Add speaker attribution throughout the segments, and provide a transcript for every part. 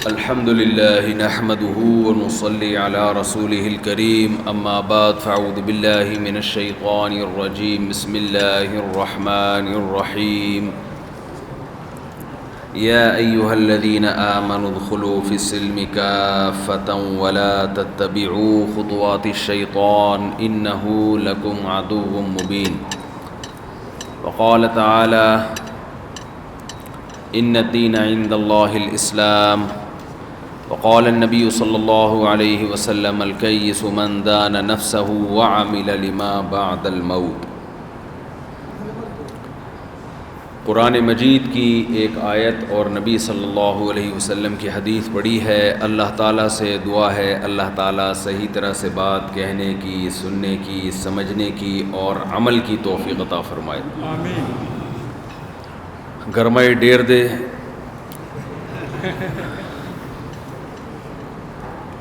Speaker 1: الحمد لله نحمده ونصلي على رسوله الكريم أما بعد فأعوذ بالله من الشيطان الرجيم بسم الله الرحمن الرحيم يا أيها الذين آمنوا ادخلوا في السلم كافة ولا تتبعوا خطوات الشيطان إنه لكم عدو مبين وقال تعالى إن الدين عند الله الإسلام وقال النبي صلی اللہ علیہ وسلم الکیس من دان نفسه وعمل لما بعد الموت۔ قرآن مجید کی ایک آیت اور نبی صلی اللہ علیہ وسلم کی حدیث پڑھی ہے۔ اللہ تعالیٰ سے دعا ہے اللہ تعالیٰ صحیح طرح سے بات کہنے کی، سننے کی، سمجھنے کی اور عمل کی توفیق عطا فرمائے۔
Speaker 2: آمین۔
Speaker 1: گرمائے ڈیر دے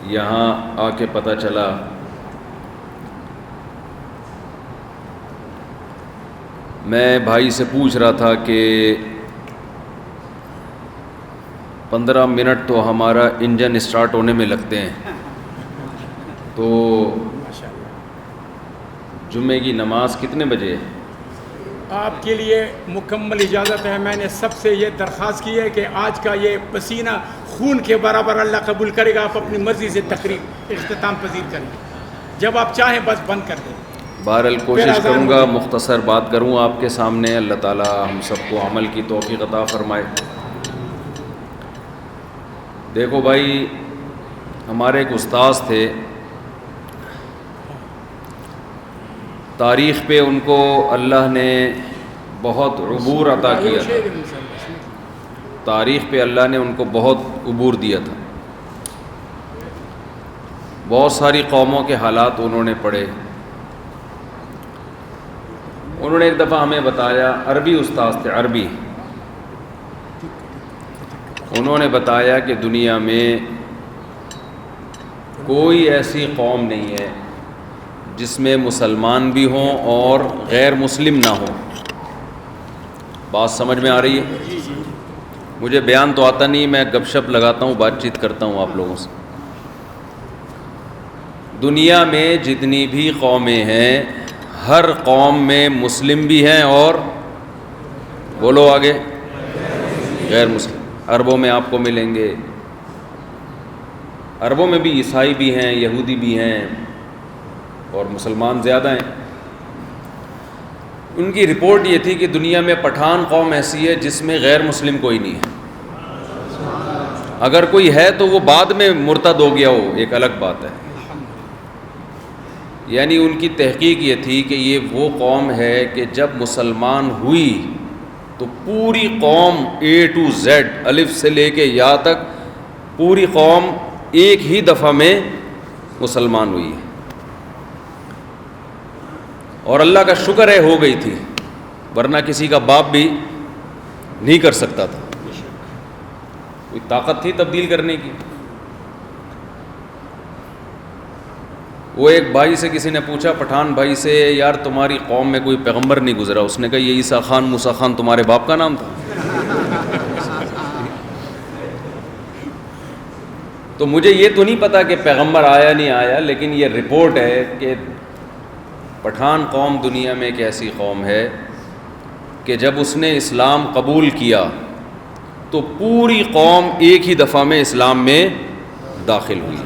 Speaker 1: یہاں آ کے پتہ چلا میں بھائی سے پوچھ رہا تھا کہ 15 منٹ تو ہمارا انجن اسٹارٹ ہونے میں لگتے ہیں، تو جمعے کی نماز کتنے بجے ہے؟
Speaker 2: آپ کے لیے مکمل اجازت ہے۔ میں نے سب سے یہ درخواست کی ہے کہ آج کا یہ پسینہ خون کے برابر اللہ قبول کرے گا۔ آپ اپنی مرضی سے تقریب اختتام پذیر کریں، جب آپ چاہیں بس بند کر دیں۔
Speaker 1: بہرحال کوشش کروں گا مختصر بات کروں آپ کے سامنے۔ اللہ تعالی ہم سب کو عمل کی توفیق عطا فرمائے۔ دیکھو بھائی، ہمارے ایک استاذ تھے، تاریخ پہ ان کو اللہ نے بہت عبور عطا کیا تھا، تاریخ پہ اللہ نے ان کو بہت عبور دیا تھا۔ بہت ساری قوموں کے حالات انہوں نے پڑھے۔ انہوں نے ایک دفعہ ہمیں بتایا، عربی استاذ تھے، عربی، انہوں نے بتایا کہ دنیا میں کوئی ایسی قوم نہیں ہے جس میں مسلمان بھی ہوں اور غیر مسلم نہ ہوں۔ بات سمجھ میں آ رہی ہے؟ مجھے بیان تو آتا نہیں، میں گپ شپ لگاتا ہوں، بات چیت کرتا ہوں آپ لوگوں سے۔ دنیا میں جتنی بھی قومیں ہیں، ہر قوم میں مسلم بھی ہیں اور بولو آگے غیر مسلم۔ عربوں میں آپ کو ملیں گے، عربوں میں بھی عیسائی بھی ہیں، یہودی بھی ہیں اور مسلمان زیادہ ہیں۔ ان کی رپورٹ یہ تھی کہ دنیا میں پٹھان قوم ایسی ہے جس میں غیر مسلم کوئی نہیں ہے، اگر کوئی ہے تو وہ بعد میں مرتد ہو گیا ہو، ایک الگ بات ہے۔ یعنی ان کی تحقیق یہ تھی کہ یہ وہ قوم ہے کہ جب مسلمان ہوئی تو پوری قوم A to Z، الف سے لے کے یا تک پوری قوم ایک ہی دفعہ میں مسلمان ہوئی ہے، اور اللہ کا شکر ہے ہو گئی تھی، ورنہ کسی کا باپ بھی نہیں کر سکتا تھا، کوئی طاقت تھی تبدیل کرنے کی۔ وہ ایک بھائی سے کسی نے پوچھا، پٹھان بھائی سے، یار تمہاری قوم میں کوئی پیغمبر نہیں گزرا؟ اس نے کہا یہ عیسیٰ خان موسیٰ خان تمہارے باپ کا نام تھا؟ تو مجھے یہ تو نہیں پتا کہ پیغمبر آیا نہیں آیا، لیکن یہ رپورٹ ہے کہ پٹھان قوم دنیا میں ایک ایسی قوم ہے کہ جب اس نے اسلام قبول کیا تو پوری قوم ایک ہی دفعہ میں اسلام میں داخل ہوئی،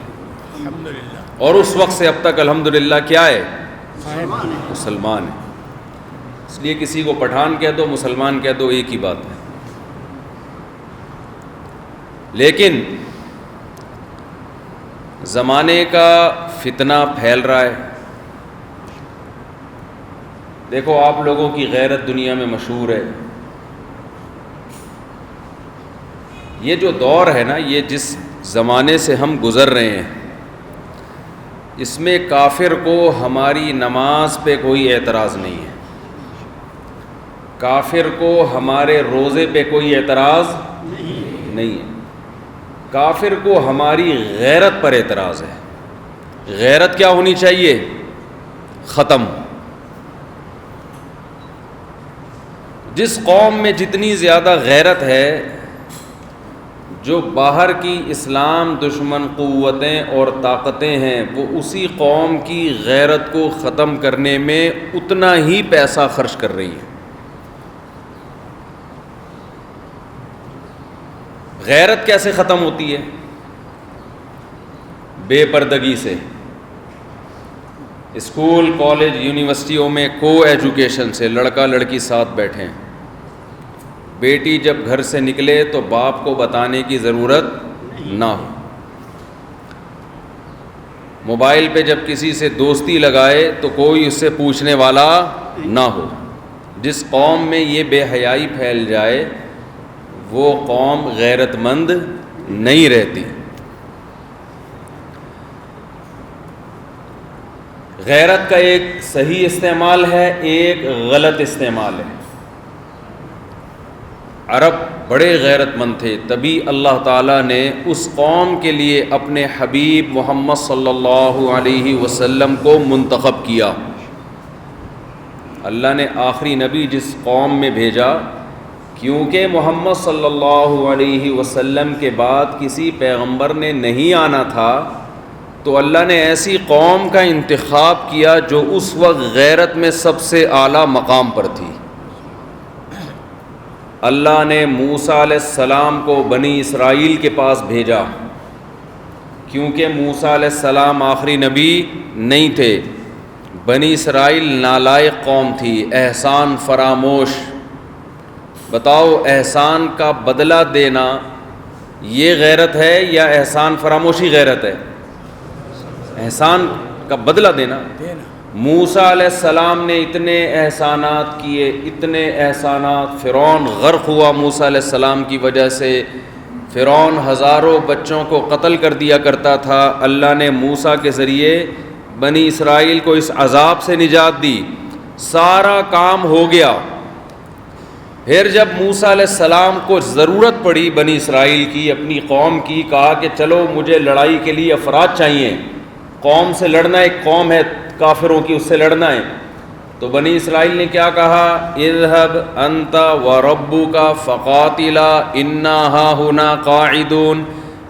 Speaker 1: اور اس وقت سے اب تک الحمدللہ کیا ہے؟ مسلمان ہے۔ اس لیے کسی کو پٹھان کہہ دو، مسلمان کہہ دو، ایک ہی بات ہے۔ لیکن زمانے کا فتنہ پھیل رہا ہے۔ دیکھو آپ لوگوں کی غیرت دنیا میں مشہور ہے۔ یہ جو دور ہے نا، یہ جس زمانے سے ہم گزر رہے ہیں، اس میں کافر کو ہماری نماز پہ کوئی اعتراض نہیں ہے، کافر کو ہمارے روزے پہ کوئی اعتراض نہیں ہے، کافر کو ہماری غیرت پر اعتراض ہے۔ غیرت کیا ہونی چاہیے؟ ختم۔ جس قوم میں جتنی زیادہ غیرت ہے، جو باہر کی اسلام دشمن قوتیں اور طاقتیں ہیں وہ اسی قوم کی غیرت کو ختم کرنے میں اتنا ہی پیسہ خرچ کر رہی ہیں۔ غیرت کیسے ختم ہوتی ہے؟ بے پردگی سے۔ اسکول، کالج، یونیورسٹیوں میں کو ایجوکیشن سے لڑکا لڑکی ساتھ بیٹھیں، بیٹی جب گھر سے نکلے تو باپ کو بتانے کی ضرورت نہ ہو، موبائل پہ جب کسی سے دوستی لگائے تو کوئی اس سے پوچھنے والا نہ ہو۔ جس قوم میں یہ بے حیائی پھیل جائے وہ قوم غیرت مند نہیں رہتی۔ غیرت کا ایک صحیح استعمال ہے، ایک غلط استعمال ہے۔ عرب بڑے غیرت مند تھے، تبھی اللہ تعالیٰ نے اس قوم کے لیے اپنے حبیب محمد صلی اللہ علیہ وسلم کو منتخب کیا۔ اللہ نے آخری نبی جس قوم میں بھیجا، کیونکہ محمد صلی اللہ علیہ وسلم کے بعد کسی پیغمبر نے نہیں آنا تھا، تو اللہ نے ایسی قوم کا انتخاب کیا جو اس وقت غیرت میں سب سے اعلیٰ مقام پر تھی۔ اللہ نے موسیٰ علیہ السلام کو بنی اسرائیل کے پاس بھیجا، کیونکہ موسیٰ علیہ السلام آخری نبی نہیں تھے۔ بنی اسرائیل نالائق قوم تھی، احسان فراموش۔ بتاؤ، احسان کا بدلہ دینا یہ غیرت ہے یا احسان فراموشی غیرت ہے؟ احسان کا بدلہ دینا۔ موسیٰ علیہ السلام نے اتنے احسانات کیے، اتنے احسانات، فرعون غرق ہوا موسیٰ علیہ السلام کی وجہ سے۔ فرعون ہزاروں بچوں کو قتل کر دیا کرتا تھا، اللہ نے موسیٰ کے ذریعے بنی اسرائیل کو اس عذاب سے نجات دی، سارا کام ہو گیا۔ پھر جب موسیٰ علیہ السلام کو ضرورت پڑی بنی اسرائیل کی، اپنی قوم کی، کہا کہ چلو مجھے لڑائی کے لیے افراد چاہیے، قوم سے لڑنا، ایک قوم ہے کافروں کی، اس سے لڑنا ہے، تو بنی اسرائیل نے کیا کہا؟ اذهب انت وربك فقاتلا انا هاهنا قاعدون،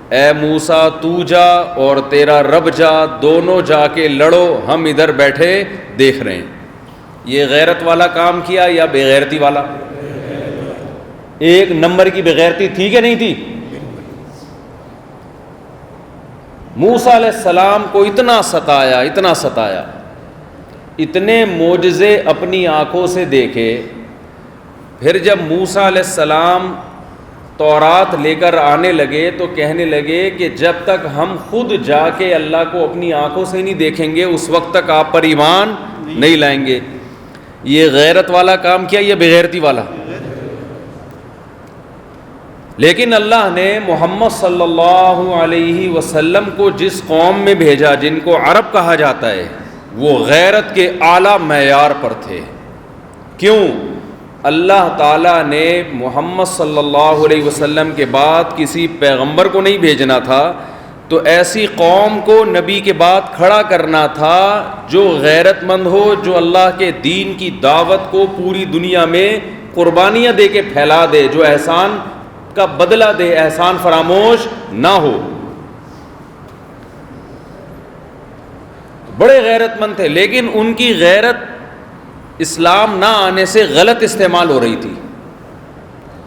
Speaker 1: اے موسیٰ تو جا اور تیرا رب جا، دونوں جا کے لڑو، ہم ادھر بیٹھے دیکھ رہے ہیں۔ یہ غیرت والا کام کیا یا بے غیرتی والا؟ ایک نمبر کی بے غیرتی تھی کہ نہیں تھی؟ موسیٰ علیہ السلام کو اتنا ستایا، اتنا ستایا، اتنے معجزے اپنی آنکھوں سے دیکھے۔ پھر جب موسیٰ علیہ السلام تورات لے کر آنے لگے تو کہنے لگے کہ جب تک ہم خود جا کے اللہ کو اپنی آنکھوں سے نہیں دیکھیں گے اس وقت تک آپ پر ایمان نہیں لائیں گے۔ یہ غیرت والا کام کیا یا بے غیرتی والا؟ لیکن اللہ نے محمد صلی اللہ علیہ وسلم کو جس قوم میں بھیجا، جن کو عرب کہا جاتا ہے، وہ غیرت کے اعلیٰ معیار پر تھے۔ کیوں؟ اللہ تعالیٰ نے محمد صلی اللہ علیہ وسلم کے بعد کسی پیغمبر کو نہیں بھیجنا تھا، تو ایسی قوم کو نبی کے بعد کھڑا کرنا تھا جو غیرت مند ہو، جو اللہ کے دین کی دعوت کو پوری دنیا میں قربانیاں دے کے پھیلا دے، جو احسان کا بدلہ دے، احسان فراموش نہ ہو۔ بڑے غیرت مند تھے، لیکن ان کی غیرت اسلام نہ آنے سے غلط استعمال ہو رہی تھی۔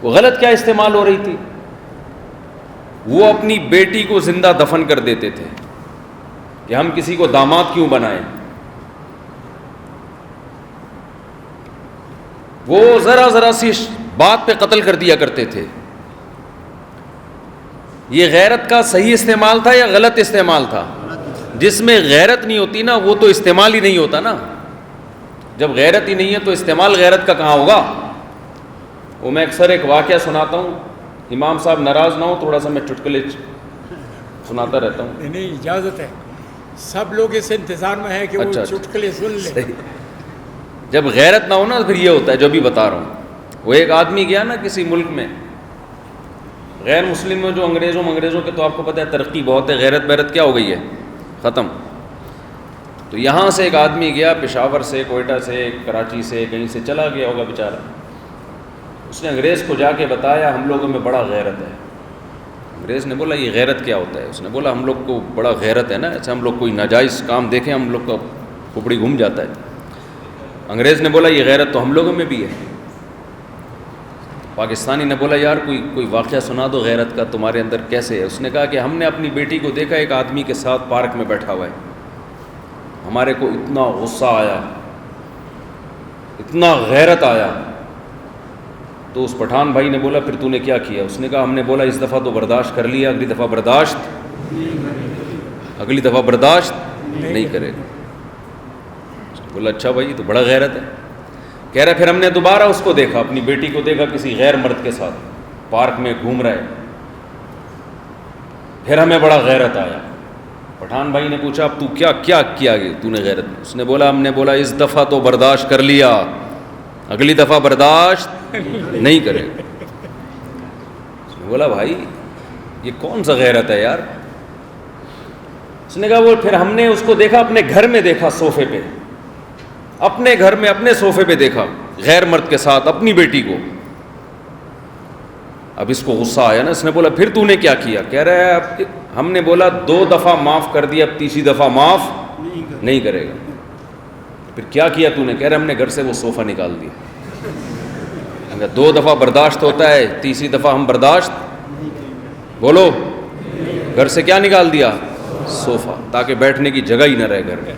Speaker 1: وہ غلط کیا استعمال ہو رہی تھی؟ وہ اپنی بیٹی کو زندہ دفن کر دیتے تھے کہ ہم کسی کو داماد کیوں بنائیں۔ وہ ذرا ذرا سی بات پہ قتل کر دیا کرتے تھے۔ یہ غیرت کا صحیح استعمال تھا یا غلط استعمال تھا؟ جس میں غیرت نہیں ہوتی نا، وہ تو استعمال ہی نہیں ہوتا نا۔ جب غیرت ہی نہیں ہے تو استعمال غیرت کا کہاں ہوگا؟ وہ میں اکثر ایک واقعہ سناتا ہوں، امام صاحب ناراض نہ ہو، تھوڑا سا میں چٹکلے سناتا رہتا ہوں۔
Speaker 2: نہیں، اجازت ہے، سب لوگ اس انتظار میں ہیں کہ وہ چٹکلے سن لیں۔
Speaker 1: جب غیرت نہ ہو نا پھر یہ ہوتا ہے جو بھی بتا رہا ہوں۔ وہ ایک آدمی گیا نا کسی ملک میں، غیر مسلم میں، جو انگریزوں کے تو آپ کو پتہ ہے ترقی بہت ہے، غیرت بیرت کیا ہو گئی ہے، ختم۔ تو یہاں سے ایک آدمی گیا، پشاور سے، کوئٹہ سے، کراچی سے، کہیں سے چلا گیا ہوگا بیچارہ۔ اس نے انگریز کو جا کے بتایا ہم لوگوں میں بڑا غیرت ہے، انگریز نے بولا یہ غیرت کیا ہوتا ہے؟ اس نے بولا ہم لوگ کو بڑا غیرت ہے نا، ایسے ہم لوگ کوئی ناجائز کام دیکھیں ہم لوگ کا کھوپڑی گھوم جاتا ہے۔ انگریز نے بولا یہ غیرت تو ہم لوگوں میں بھی ہے۔ پاکستانی نے بولا یار کوئی واقعہ سنا دو غیرت کا، تمہارے اندر کیسے ہے؟ اس نے کہا کہ ہم نے اپنی بیٹی کو دیکھا ایک آدمی کے ساتھ پارک میں بیٹھا ہوا ہے، ہمارے کو اتنا غصہ آیا، اتنا غیرت آیا۔ تو اس پٹھان بھائی نے بولا پھر تو نے کیا کیا؟ اس نے کہا ہم نے بولا اس دفعہ تو برداشت کر لیا، اگلی دفعہ برداشت نہیں کرے گا۔ بولا اچھا بھائی تو بڑا غیرت ہے۔ کہہ رہا پھر ہم نے دوبارہ اس کو دیکھا، اپنی بیٹی کو دیکھا کسی غیر مرد کے ساتھ پارک میں گھوم رہا ہے، پھر ہمیں بڑا غیرت آیا۔ پٹھان بھائی نے پوچھا اب تو کیا کیا تو نے غیرت؟ اس نے بولا ہم نے بولا اس دفعہ تو برداشت کر لیا، اگلی دفعہ برداشت نہیں کرے گا۔ اس نے بولا بھائی یہ کون سا غیرت ہے یار؟ اس نے کہا وہ پھر ہم نے اس کو دیکھا اپنے گھر میں، دیکھا صوفے پہ، اپنے گھر میں اپنے صوفے پہ دیکھا غیر مرد کے ساتھ اپنی بیٹی کو۔ اب اس کو غصہ آیا نا، اس نے بولا پھر تو نے کیا کیا؟ کہہ رہا ہے اب ہم نے بولا 2 دفعہ معاف کر دیا، اب تیسری دفعہ معاف نہیں کرے گا۔ پھر کیا کیا تو نے؟ کہہ رہا ہم نے گھر سے وہ صوفہ نکال دیا۔ 2 دفعہ برداشت ہوتا ہے، تیسری دفعہ ہم برداشت، بولو، گھر سے کیا نکال دیا؟ صوفہ، تاکہ بیٹھنے کی جگہ ہی نہ رہے گھر میں۔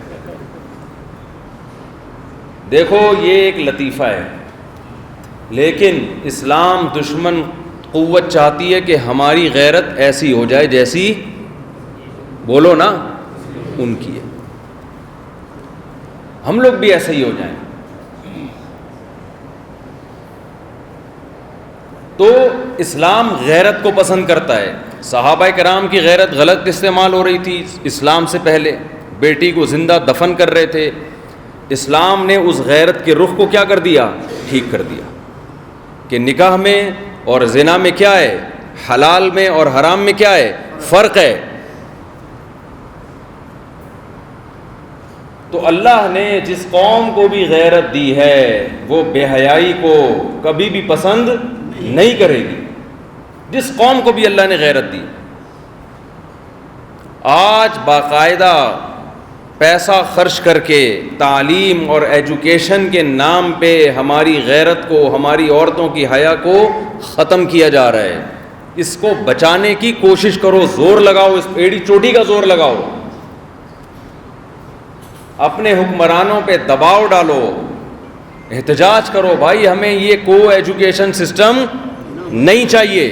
Speaker 1: دیکھو یہ ایک لطیفہ ہے، لیکن اسلام دشمن قوت چاہتی ہے کہ ہماری غیرت ایسی ہو جائے جیسی، بولو نا، ان کی ہے، ہم لوگ بھی ایسے ہی ہو جائیں۔ تو اسلام غیرت کو پسند کرتا ہے۔ صحابہ کرام کی غیرت غلط استعمال ہو رہی تھی اسلام سے پہلے، بیٹی کو زندہ دفن کر رہے تھے، اسلام نے اس غیرت کے رخ کو کیا کر دیا؟ ٹھیک کر دیا کہ نکاح میں اور زنا میں کیا ہے، حلال میں اور حرام میں کیا ہے، فرق ہے۔ تو اللہ نے جس قوم کو بھی غیرت دی ہے وہ بے حیائی کو کبھی بھی پسند نہیں کرے گی۔ جس قوم کو بھی اللہ نے غیرت دی، آج باقاعدہ پیسہ خرچ کر کے تعلیم اور ایجوکیشن کے نام پہ ہماری غیرت کو، ہماری عورتوں کی حیا کو ختم کیا جا رہا ہے۔ اس کو بچانے کی کوشش کرو، زور لگاؤ، اس ایڑی چوٹی کا زور لگاؤ، اپنے حکمرانوں پہ دباؤ ڈالو، احتجاج کرو، بھائی ہمیں یہ کو ایجوکیشن سسٹم نہیں چاہیے۔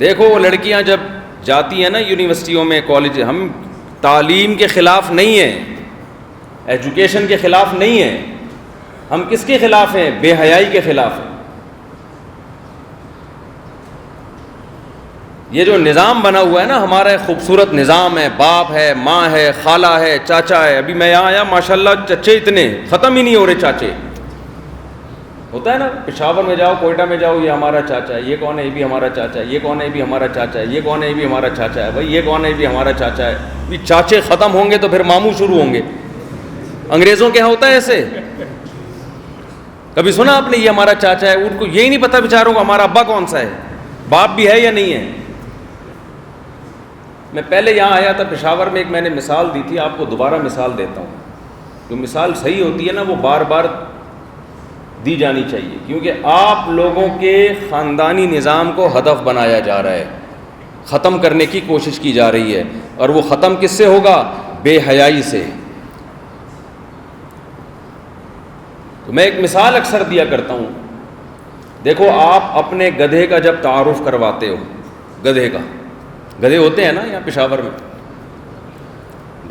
Speaker 1: دیکھو وہ لڑکیاں جب جاتی ہیں نا یونیورسٹیوں میں، کالج، ہم تعلیم کے خلاف نہیں ہیں، ایجوکیشن کے خلاف نہیں ہیں، ہم کس کے خلاف ہیں؟ بے حیائی کے خلاف ہیں۔ یہ جو نظام بنا ہوا ہے نا ہمارا، خوبصورت نظام ہے، باپ ہے، ماں ہے، خالہ ہے، چاچا ہے۔ ابھی میں یہاں آیا ماشاءاللہ چچے اتنے ختم ہی نہیں ہو رہے چاچے۔ ہوتا ہے نا، پشاور میں جاؤ، کوئٹہ میں جاؤ، یہ ہمارا چاچا ہے، یہ کون ہے؟ یہ بھی ہمارا چاچا ہے، یہ کون ہے؟ یہ بھی ہمارا چاچا ہے، یہ کون ہے؟ یہ بھی ہمارا چاچا ہے، بھائی یہ کون ہے؟ یہ بھی ہمارا چاچا ہے۔ یہ چاچے ختم ہوں گے تو پھر ماموں شروع ہوں گے۔ انگریزوں کے یہاں ہوتا ہے ایسے؟ کبھی سنا آپ نے یہ ہمارا چاچا ہے؟ ان کو یہی نہیں پتا بیچاروں کو ہمارا ابا کون سا ہے، باپ بھی ہے یا نہیں ہے۔ میں پہلے یہاں آیا تھا پشاور میں، ایک میں نے مثال دی تھی، آپ کو دوبارہ مثال دیتا ہوں۔ جو مثال صحیح ہوتی ہے نا وہ بار بار دی جانی چاہیے، کیونکہ آپ لوگوں کے خاندانی نظام کو ہدف بنایا جا رہا ہے، ختم کرنے کی کوشش کی جا رہی ہے، اور وہ ختم کس سے ہوگا؟ بے حیائی سے۔ تو میں ایک مثال اکثر دیا کرتا ہوں، دیکھو آپ اپنے گدھے کا جب تعارف کرواتے ہو، گدھے کا، گدھے ہوتے ہیں نا یہاں پشاور میں،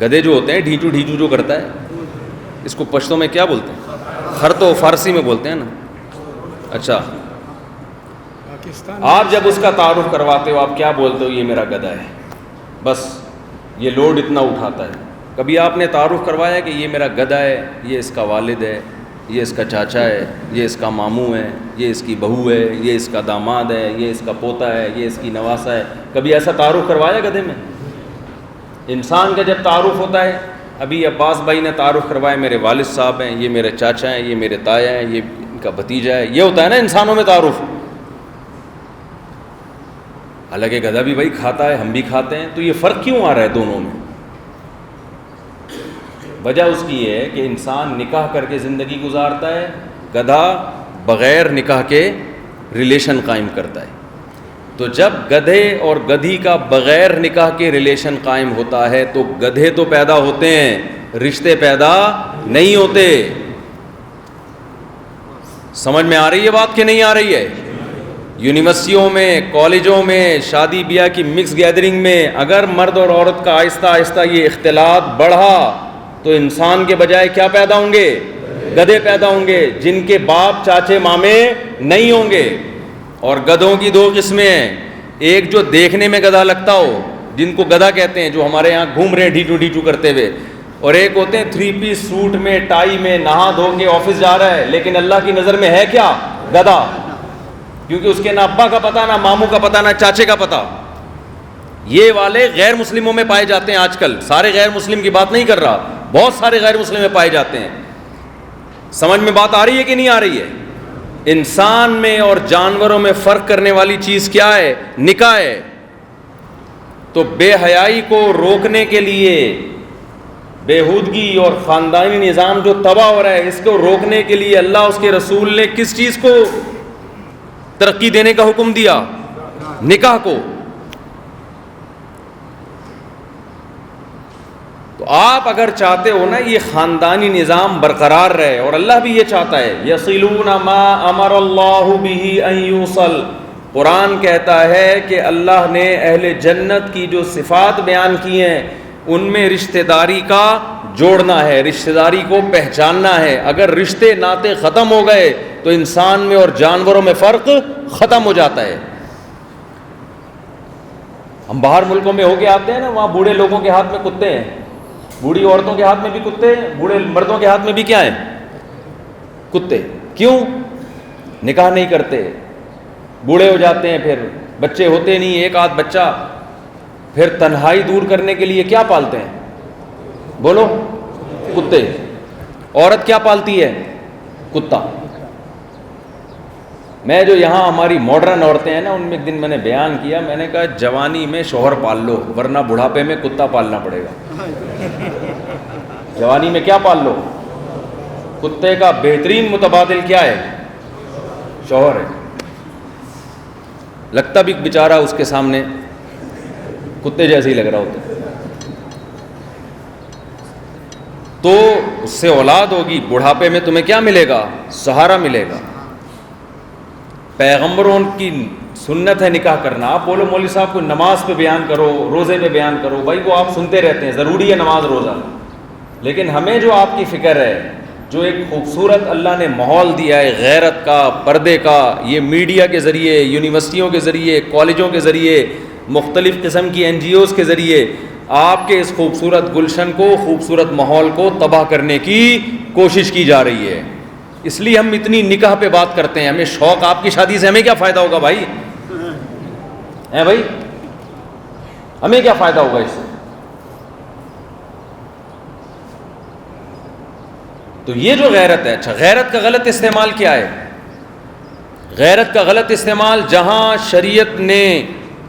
Speaker 1: گدھے جو ہوتے ہیں ڈھیچو ڈھیچو جو کرتا ہے، اس کو پشتوں میں کیا بولتے ہیں؟ خر تو فارسی میں بولتے ہیں نا۔ اچھا، آپ جب اس کا تعارف کرواتے ہو آپ کیا بولتے ہو؟ یہ میرا گدھا ہے، بس یہ لوڈ اتنا اٹھاتا ہے۔ کبھی آپ نے تعارف کروایا کہ یہ میرا گدھا ہے، یہ اس کا والد ہے، یہ اس کا چاچا ہے، یہ اس کا ماموں ہے، یہ اس کی بہو ہے، یہ اس کا داماد ہے، یہ اس کا پوتا ہے، یہ اس کی نواسا ہے؟ کبھی ایسا تعارف کروایا گدھے میں؟ انسان کا جب تعارف ہوتا ہے، ابھی عباس بھائی نے تعارف کروایا میرے والد صاحب ہیں، یہ میرے چاچا ہیں، یہ میرے تایا ہیں، یہ ان کا بھتیجا ہے، یہ ہوتا ہے نا انسانوں میں تعارف۔ حالانکہ گدھا بھی بھائی کھاتا ہے, ہم بھی کھاتے ہیں, تو یہ فرق کیوں آ رہا ہے دونوں میں؟ وجہ اس کی یہ ہے کہ انسان نکاح کر کے زندگی گزارتا ہے, گدھا بغیر نکاح کے ریلیشن قائم کرتا ہے. تو جب گدھے اور گدھی کا بغیر نکاح کے ریلیشن قائم ہوتا ہے تو گدھے تو پیدا ہوتے ہیں, رشتے پیدا نہیں ہوتے. سمجھ میں آ رہی ہے بات کہ نہیں آ رہی ہے؟ یونیورسٹیوں میں, کالجوں میں, شادی بیاہ کی مکس گیدرنگ میں اگر مرد اور عورت کا آہستہ آہستہ یہ اختلاط بڑھا تو انسان کے بجائے کیا پیدا ہوں گے؟ گدھے پیدا ہوں گے, جن کے باپ چاچے مامے نہیں ہوں گے. اور گدھوں کی دو قسمیں ہیں, ایک جو دیکھنے میں گدھا لگتا ہو, جن کو گدھا کہتے ہیں, جو ہمارے یہاں گھوم رہے ہیں ڈھیٹو ڈھیٹو کرتے ہوئے, اور ایک ہوتے ہیں 3 پیس سوٹ میں, ٹائی میں, نہا دھو کے آفس جا رہا ہے, لیکن اللہ کی نظر میں ہے کیا؟ گدھا. کیونکہ اس کے نہ ابا کا پتہ, نہ ماموں کا پتہ, نہ چاچے کا پتہ. یہ والے غیر مسلموں میں پائے جاتے ہیں آج کل. سارے غیر مسلم کی بات نہیں کر رہا, بہت سارے غیر مسلم میں پائے جاتے ہیں. سمجھ میں بات آ رہی ہے کہ نہیں آ رہی ہے؟ انسان میں اور جانوروں میں فرق کرنے والی چیز کیا ہے؟ نکاح ہے. تو بے حیائی کو روکنے کے لیے, بےہودگی اور خاندانی نظام جو تباہ ہو رہا ہے, اس کو روکنے کے لیے اللہ اس کے رسول نے کس چیز کو ترقی دینے کا حکم دیا؟ نکاح کو. تو آپ اگر چاہتے ہو نا یہ خاندانی نظام برقرار رہے, اور اللہ بھی یہ چاہتا ہے, یصلون ما امر اللہ بہ ان یوصل. قرآن کہتا ہے کہ اللہ نے اہل جنت کی جو صفات بیان کی ہیں ان میں رشتہ داری کا جوڑنا ہے, رشتہ داری کو پہچاننا ہے. اگر رشتے ناطے ختم ہو گئے تو انسان میں اور جانوروں میں فرق ختم ہو جاتا ہے. ہم باہر ملکوں میں ہو کے آتے ہیں نا, وہاں بوڑھے لوگوں کے ہاتھ میں کتے ہیں, بوڑھی عورتوں کے ہاتھ میں بھی کتے ہیں, بوڑھے مردوں کے ہاتھ میں بھی کیا ہیں؟ کتے. کیوں؟ نکاح نہیں کرتے, بوڑھے ہو جاتے ہیں, پھر بچے ہوتے نہیں, ایک آدھ بچہ. پھر تنہائی دور کرنے کے لیے کیا پالتے ہیں؟ بولو, کتے. عورت کیا پالتی ہے؟ کتا. میں جو یہاں ہماری ماڈرن عورتیں ہیں نا, ان میں ایک دن میں نے بیان کیا, میں نے کہا جوانی میں شوہر پال لو ورنہ بڑھاپے میں کتا پالنا پڑے گا. جوانی میں کیا پال لو؟ کتے کا بہترین متبادل کیا ہے؟ شوہر ہے. لگتا بھی بیچارہ اس کے سامنے کتے جیسے ہی لگ رہا ہوتا ہے. تو اس سے اولاد ہوگی, بڑھاپے میں تمہیں کیا ملے گا؟ سہارا ملے گا. پیغمبروں کی سنت ہے نکاح کرنا. آپ بولو مولوی صاحب کو نماز پہ بیان کرو, روزے پہ بیان کرو, بھائی وہ آپ سنتے رہتے ہیں, ضروری ہے نماز روزہ, لیکن ہمیں جو آپ کی فکر ہے, جو ایک خوبصورت اللہ نے ماحول دیا ہے غیرت کا, پردے کا, یہ میڈیا کے ذریعے, یونیورسٹیوں کے ذریعے, کالجوں کے ذریعے, مختلف قسم کی NGOs کے ذریعے آپ کے اس خوبصورت گلشن کو, خوبصورت ماحول کو تباہ کرنے کی کوشش کی جا رہی ہے. اس لیے ہم اتنی نکاح پہ بات کرتے ہیں. ہمیں شوق, آپ کی شادی سے ہمیں کیا فائدہ ہوگا بھائی؟ ہیں بھائی, ہمیں کیا فائدہ ہوگا اس سے؟ تو یہ جو غیرت ہے, اچھا غیرت کا غلط استعمال کیا ہے؟ غیرت کا غلط استعمال, جہاں شریعت نے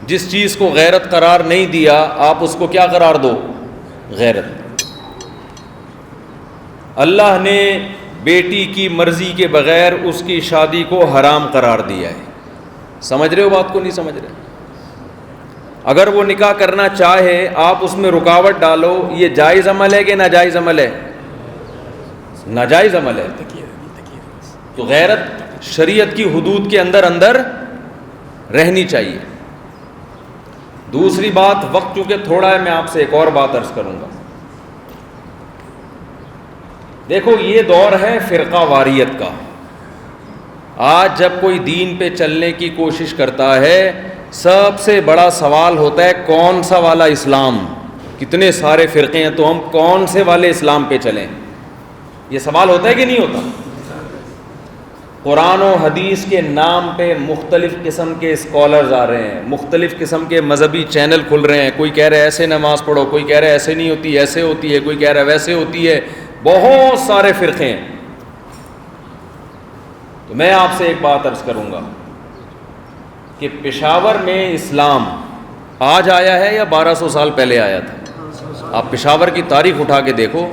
Speaker 1: جس چیز کو غیرت قرار نہیں دیا, آپ اس کو کیا قرار دو؟ غیرت. اللہ نے بیٹی کی مرضی کے بغیر اس کی شادی کو حرام قرار دیا ہے. سمجھ رہے ہو بات کو؟ نہیں سمجھ رہے؟ اگر وہ نکاح کرنا چاہے, آپ اس میں رکاوٹ ڈالو, یہ جائز عمل ہے کہ ناجائز عمل ہے؟ ناجائز عمل ہے. تو غیرت شریعت کی حدود کے اندر اندر رہنی چاہیے. دوسری بات, وقت چونکہ تھوڑا ہے, میں آپ سے ایک اور بات عرض کروں گا. دیکھو یہ دور ہے فرقہ واریت کا. آج جب کوئی دین پہ چلنے کی کوشش کرتا ہے, سب سے بڑا سوال ہوتا ہے کون سا والا اسلام؟ کتنے سارے فرقے ہیں, تو ہم کون سے والے اسلام پہ چلیں؟ یہ سوال ہوتا ہے کہ نہیں ہوتا؟ قرآن و حدیث کے نام پہ مختلف قسم کے اسکالرز آ رہے ہیں, مختلف قسم کے مذہبی چینل کھل رہے ہیں. کوئی کہہ رہا ہے ایسے نماز پڑھو, کوئی کہہ رہا ہے ایسے نہیں ہوتی, ایسے ہوتی ہے, کوئی کہہ رہا ہے ویسے ہوتی ہے. بہت سارے فرقے ہیں. تو میں آپ سے ایک بات عرض کروں گا, کہ پشاور میں اسلام آج آیا ہے یا 1200 سال پہلے آیا تھا؟ آپ پشاور کی تاریخ اٹھا کے دیکھو،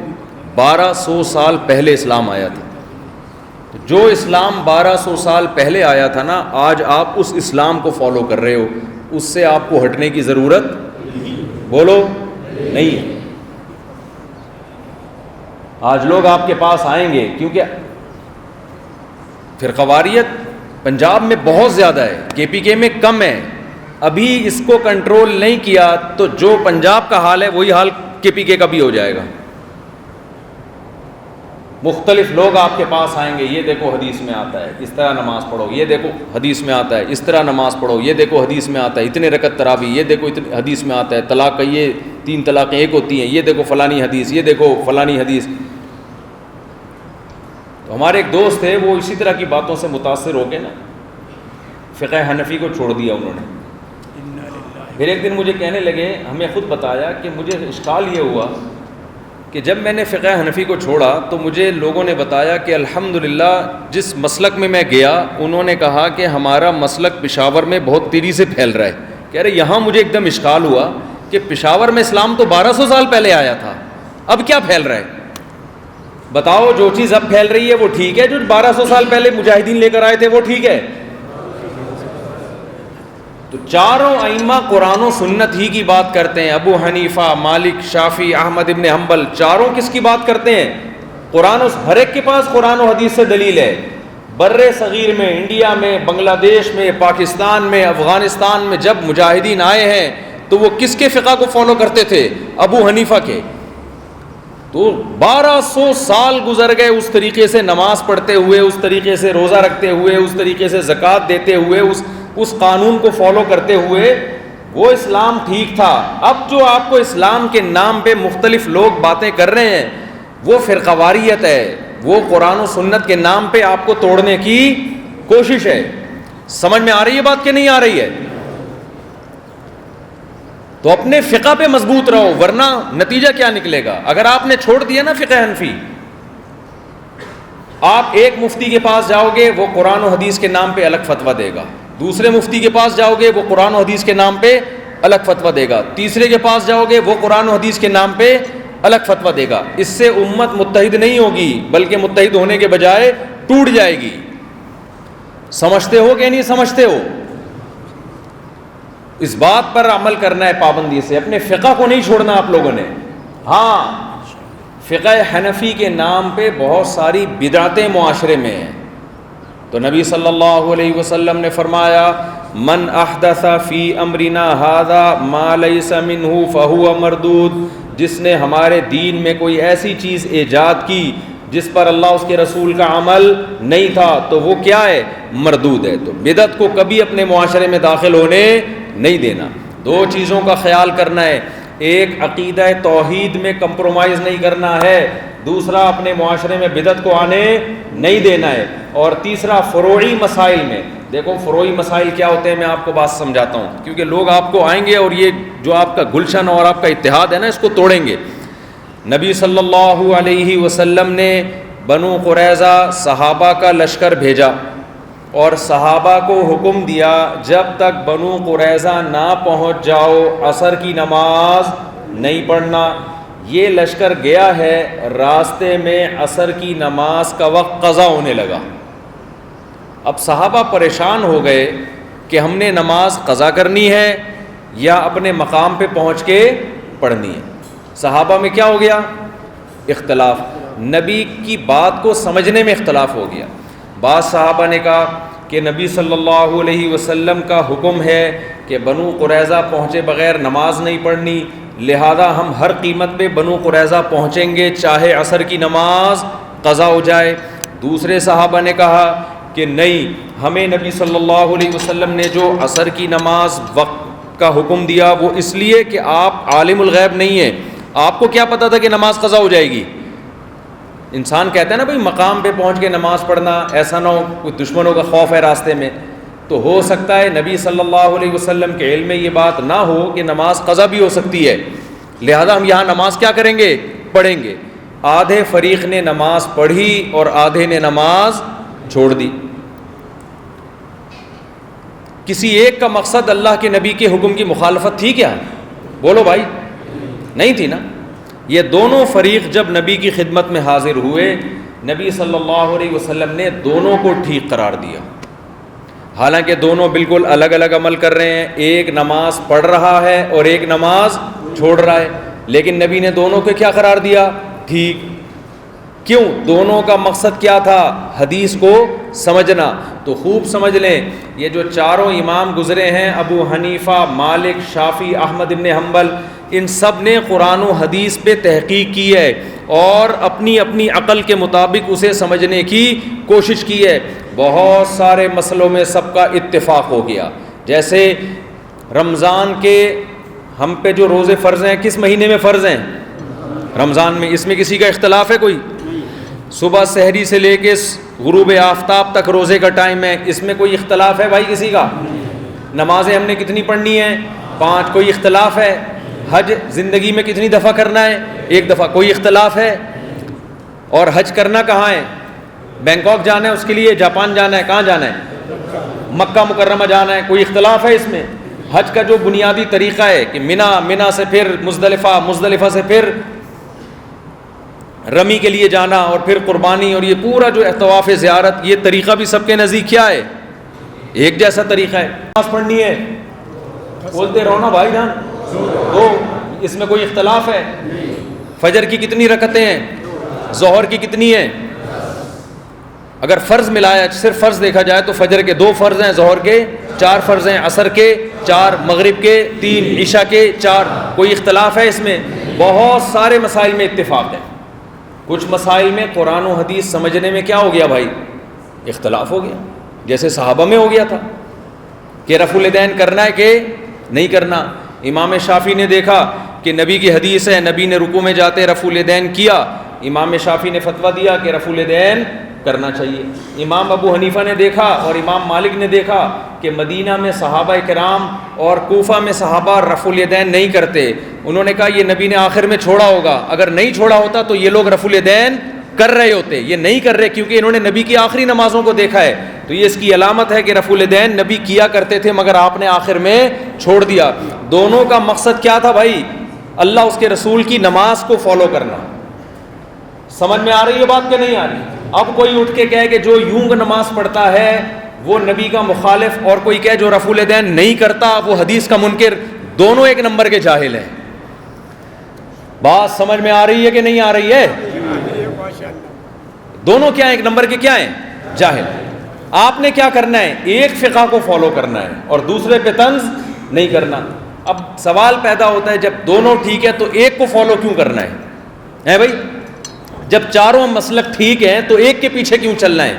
Speaker 1: 1200 سال پہلے اسلام آیا تھا. جو اسلام 1200 سال پہلے آیا تھا نا، آج آپ اس اسلام کو فالو کر رہے ہو، اس سے آپ کو ہٹنے کی ضرورت بولو نہیں ہے. آج لوگ آپ کے پاس آئیں گے کیونکہ فرقواریت پنجاب میں بہت زیادہ ہے، کے پی کے میں کم ہے. ابھی اس کو کنٹرول نہیں کیا تو جو پنجاب کا حال ہے وہی حال کے پی کے کا بھی ہو جائے گا. مختلف لوگ آپ کے پاس آئیں گے، یہ دیکھو حدیث میں آتا ہے اس طرح نماز پڑھو، یہ دیکھو حدیث میں آتا ہے اس طرح نماز پڑھو، یہ دیکھو حدیث میں آتا ہے اتنے رکعت تراویح، یہ دیکھو حدیث میں آتا ہے طلاق کا یہ 3 طلاقیں ایک ہوتی ہیں، یہ دیکھو فلانی حدیث، یہ دیکھو فلانی حدیث. تو ہمارے ایک دوست تھے، وہ اسی طرح کی باتوں سے متاثر ہو کے نا فقہ حنفی کو چھوڑ دیا انہوں نے. پھر ایک دن مجھے کہنے لگے، ہمیں خود بتایا کہ مجھے اشکال یہ ہوا کہ جب میں نے فقہ حنفی کو چھوڑا تو مجھے لوگوں نے بتایا کہ الحمدللہ جس مسلک میں گیا انہوں نے کہا کہ ہمارا مسلک پشاور میں بہت تیزی سے پھیل رہا ہے. کہہ رہے یہاں مجھے ایک دم اشکال ہوا کہ پشاور میں اسلام تو 1200 سال پہلے آیا تھا، اب کیا پھیل رہا ہے؟ بتاؤ جو چیز اب پھیل رہی ہے وہ ٹھیک ہے، جو 1200 سال پہلے مجاہدین لے کر آئے تھے وہ ٹھیک ہے؟ تو چاروں ائمہ قرآن و سنت ہی کی بات کرتے ہیں. ابو حنیفہ، مالک، شافعی، احمد ابن حنبل، چاروں کس کی بات کرتے ہیں؟ قرآن و ہر ایک کے پاس قرآن و حدیث سے دلیل ہے. بر صغیر میں، انڈیا میں، بنگلہ دیش میں، پاکستان میں، افغانستان میں جب مجاہدین آئے ہیں تو وہ کس کے فقہ کو فالو کرتے تھے؟ ابو حنیفہ کے. تو 1200 سال گزر گئے اس طریقے سے نماز پڑھتے ہوئے، اس طریقے سے روزہ رکھتے ہوئے، اس طریقے سے زکوٰۃ دیتے ہوئے، اس قانون کو فالو کرتے ہوئے. وہ اسلام ٹھیک تھا. اب جو آپ کو اسلام کے نام پہ مختلف لوگ باتیں کر رہے ہیں وہ فرقواریت ہے، وہ قرآن و سنت کے نام پہ آپ کو توڑنے کی کوشش ہے. سمجھ میں آ رہی ہے بات کہ نہیں آ رہی ہے؟ تو اپنے فقہ پہ مضبوط رہو، ورنہ نتیجہ کیا نکلے گا؟ اگر آپ نے چھوڑ دیا نا فقہ حنفی، آپ ایک مفتی کے پاس جاؤ گے وہ قرآن و حدیث کے نام پہ الگ فتویٰ دے گا، دوسرے مفتی کے پاس جاؤ گے وہ قرآن و حدیث کے نام پہ الگ فتویٰ دے گا، تیسرے کے پاس جاؤ گے وہ قرآن و حدیث کے نام پہ الگ فتویٰ دے گا. اس سے امت متحد نہیں ہوگی بلکہ متحد ہونے کے بجائے ٹوٹ جائے گی. سمجھتے ہو کہ نہیں سمجھتے ہو؟ اس بات پر عمل کرنا ہے پابندی سے، اپنے فقہ کو نہیں چھوڑنا آپ لوگوں نے. ہاں فقہ حنفی کے نام پہ بہت ساری بدعتیں معاشرے میں ہیں. تو نبی صلی اللہ علیہ وسلم نے فرمایا من احدث فی امرنا ھذا ما لیس منہ فہو مردود. جس نے ہمارے دین میں کوئی ایسی چیز ایجاد کی جس پر اللہ اس کے رسول کا عمل نہیں تھا تو وہ کیا ہے؟ مردود ہے. تو بدعت کو کبھی اپنے معاشرے میں داخل ہونے نہیں دینا. 2 چیزوں کا خیال کرنا ہے، ایک عقیدہ توحید میں کمپرومائز نہیں کرنا ہے، دوسرا اپنے معاشرے میں بدعت کو آنے نہیں دینا ہے، اور تیسرا فروعی مسائل میں. دیکھو فروعی مسائل کیا ہوتے ہیں، میں آپ کو بات سمجھاتا ہوں کیونکہ لوگ آپ کو آئیں گے اور یہ جو آپ کا گلشن اور آپ کا اتحاد ہے نا اس کو توڑیں گے. نبی صلی اللہ علیہ وسلم نے بنو قریظہ صحابہ کا لشکر بھیجا اور صحابہ کو حکم دیا جب تک بنو قریظہ نہ پہنچ جاؤ عصر کی نماز نہیں پڑھنا. یہ لشکر گیا ہے، راستے میں عصر کی نماز کا وقت قضا ہونے لگا. اب صحابہ پریشان ہو گئے کہ ہم نے نماز قضا کرنی ہے یا اپنے مقام پہ پہنچ کے پڑھنی ہے. صحابہ میں کیا ہو گیا؟ اختلاف. نبی کی بات کو سمجھنے میں اختلاف ہو گیا. بعض صحابہ نے کہا کہ نبی صلی اللہ علیہ وسلم کا حکم ہے کہ بنو قریظہ پہنچے بغیر نماز نہیں پڑھنی، لہذا ہم ہر قیمت پہ بنو قریظہ پہنچیں گے چاہے عصر کی نماز قضا ہو جائے. دوسرے صحابہ نے کہا کہ نہیں، ہمیں نبی صلی اللہ علیہ وسلم نے جو عصر کی نماز وقت کا حکم دیا وہ اس لیے کہ آپ عالم الغیب نہیں ہیں، آپ کو کیا پتہ تھا کہ نماز قضا ہو جائے گی؟ انسان کہتا ہے نا بھائی مقام پہ پہنچ کے نماز پڑھنا، ایسا نہ ہو کوئی دشمنوں کا خوف ہے راستے میں. تو ہو سکتا ہے نبی صلی اللہ علیہ وسلم کے علم میں یہ بات نہ ہو کہ نماز قضا بھی ہو سکتی ہے، لہذا ہم یہاں نماز کیا کریں گے؟ پڑھیں گے. آدھے فریق نے نماز پڑھی اور آدھے نے نماز چھوڑ دی. کسی ایک کا مقصد اللہ کے نبی کے حکم کی مخالفت تھی کیا؟ بولو بھائی، نہیں تھی نا۔ یہ دونوں فریق جب نبی کی خدمت میں حاضر ہوئے، نبی صلی اللہ علیہ وسلم نے دونوں کو ٹھیک قرار دیا، حالانکہ دونوں بالکل الگ الگ عمل کر رہے ہیں، ایک نماز پڑھ رہا ہے اور ایک نماز چھوڑ رہا ہے، لیکن نبی نے دونوں کو کیا قرار دیا؟ ٹھیک۔ کیوں؟ دونوں کا مقصد کیا تھا؟ حدیث کو سمجھنا۔ تو خوب سمجھ لیں، یہ جو چاروں امام گزرے ہیں، ابو حنیفہ، مالک، شافعی، احمد ابن حنبل، ان سب نے قرآن و حدیث پہ تحقیق کی ہے اور اپنی اپنی عقل کے مطابق اسے سمجھنے کی کوشش کی ہے۔ بہت سارے مسئلوں میں سب کا اتفاق ہو گیا۔ جیسے رمضان کے ہم پہ جو روزے فرض ہیں، کس مہینے میں فرض ہیں؟ رمضان میں۔ اس میں کسی کا اختلاف ہے کوئی؟ صبح سحری سے لے کے غروب آفتاب تک روزے کا ٹائم ہے، اس میں کوئی اختلاف ہے بھائی کسی کا؟ نمازیں ہم نے کتنی پڑھنی ہیں؟ 5۔ کوئی اختلاف ہے؟ حج زندگی میں کتنی دفعہ کرنا ہے؟ 1 دفعہ۔ کوئی اختلاف ہے؟ اور حج کرنا کہاں ہے؟ بینکاک جانا ہے اس کے لیے، جاپان جانا ہے، کہاں جانا ہے؟ مکہ مکرمہ جانا ہے۔ کوئی اختلاف ہے اس میں؟ حج کا جو بنیادی طریقہ ہے کہ منا سے پھر مزدلفہ سے پھر رمی کے لیے جانا اور پھر قربانی، اور یہ پورا جو طواف زیارت، یہ طریقہ بھی سب کے نزدیک کیا ہے؟ ایک جیسا طریقہ ہے۔ نماز پڑھنی ہے، بولتے رہو نا بھائی جان، تو اس میں کوئی اختلاف ہے؟ فجر کی کتنی رکعتیں ہیں؟ ظہر کی کتنی ہیں؟ اگر فرض ملایا، صرف فرض دیکھا جائے تو فجر کے 2 فرض ہیں، ظہر کے 4 فرض ہیں، عصر کے 4، مغرب کے 3، عشاء کے 4۔ کوئی اختلاف ہے اس میں؟ بہت سارے مسائل میں اتفاق ہے۔ کچھ مسائل میں قرآن و حدیث سمجھنے میں کیا ہو گیا بھائی؟ اختلاف ہو گیا۔ جیسے صحابہ میں ہو گیا تھا کہ رفع الیدین کرنا ہے کہ نہیں کرنا۔ امام شافعی نے دیکھا کہ نبی کی حدیث ہے، نبی نے رکوع میں جاتے رفع الیدین کیا، امام شافعی نے فتویٰ دیا کہ رفع الیدین کرنا چاہیے۔ امام ابو حنیفہ نے دیکھا اور امام مالک نے دیکھا کہ مدینہ میں صحابہ کرام اور کوفہ میں صحابہ رفع الیدین نہیں کرتے، انہوں نے کہا یہ نبی نے آخر میں چھوڑا ہوگا، اگر نہیں چھوڑا ہوتا تو یہ لوگ رفع الیدین کر رہے ہوتے، یہ نہیں کر رہے کیونکہ انہوں نے نبی کی آخری نمازوں کو دیکھا ہے، تو یہ اس کی علامت ہے کہ رفع الیدین نبی کیا کرتے تھے مگر آپ نے آخر میں چھوڑ دیا۔ دونوں کا مقصد کیا تھا بھائی؟ اللہ اس کے رسول کی نماز کو فالو کرنا۔ سمجھ میں آ رہی ہے بات کہ نہیں آ رہی؟ اب کوئی اٹھ کے کہے کہ جو یوں نماز پڑھتا ہے وہ نبی کا مخالف، اور کوئی کہے جو رفع الیدین نہیں کرتا وہ حدیث کا منکر، دونوں ایک نمبر کے جاہل ہیں۔ بات سمجھ میں آ رہی ہے کہ نہیں آ رہی ہے؟ دونوں کیا ایک نمبر کے کیا ہیں؟ جاہل۔ آپ نے کیا کرنا ہے؟ ایک فقہ کو فالو کرنا ہے اور دوسرے پہ طنز نہیں کرنا۔ اب سوال پیدا ہوتا ہے جب دونوں ٹھیک ہے تو ایک کو فالو کیوں کرنا ہے بھائی؟ جب چاروں مسلک ٹھیک ہیں تو ایک کے پیچھے کیوں چلنا ہے؟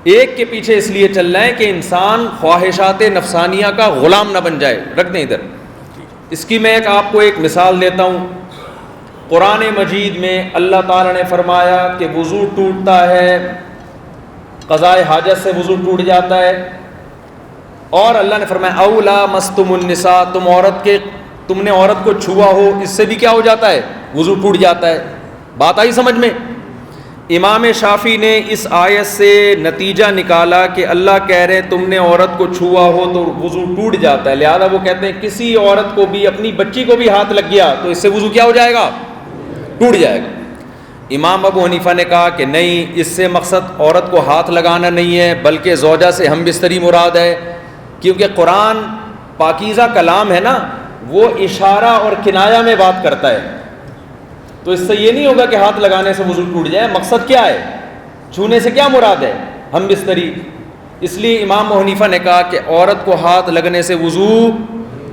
Speaker 1: ایک کے پیچھے اس لیے چلنا ہے کہ انسان خواہشات نفسانیہ کا غلام نہ بن جائے۔ رکھ دیں ادھر۔ اس کی میں آپ کو ایک مثال دیتا ہوں۔ قرآن مجید میں اللہ تعالیٰ نے فرمایا کہ وضو ٹوٹتا ہے، قضاء حاجت سے وضو ٹوٹ جاتا ہے، اور اللہ نے فرمایا اولا مستم النساء، تم نے عورت کو چھوا ہو، اس سے بھی کیا ہو جاتا ہے؟ وضو ٹوٹ جاتا ہے۔ بات آئی سمجھ میں؟ امام شافعی نے اس آیت سے نتیجہ نکالا کہ اللہ کہہ رہے ہیں تم نے عورت کو چھوا ہو تو وضو ٹوٹ جاتا ہے، لہذا وہ کہتے ہیں کسی عورت کو بھی، اپنی بچی کو بھی ہاتھ لگ گیا تو اس سے وضو کیا ہو جائے گا؟ ٹوٹ جائے گا۔ امام ابو حنیفہ نے کہا کہ نہیں، اس سے مقصد عورت کو ہاتھ لگانا نہیں ہے بلکہ زوجہ سے ہم بستری مراد ہے، کیونکہ قرآن پاکیزہ کلام ہے نا، وہ اشارہ اور کنایہ میں بات کرتا ہے، تو اس سے یہ نہیں ہوگا کہ ہاتھ لگانے سے وضو ٹوٹ جائے۔ مقصد کیا ہے؟ چھونے سے کیا مراد ہے؟ ہم بستری۔ اس لیے امام ابو حنیفہ نے کہا کہ عورت کو ہاتھ لگنے سے وضو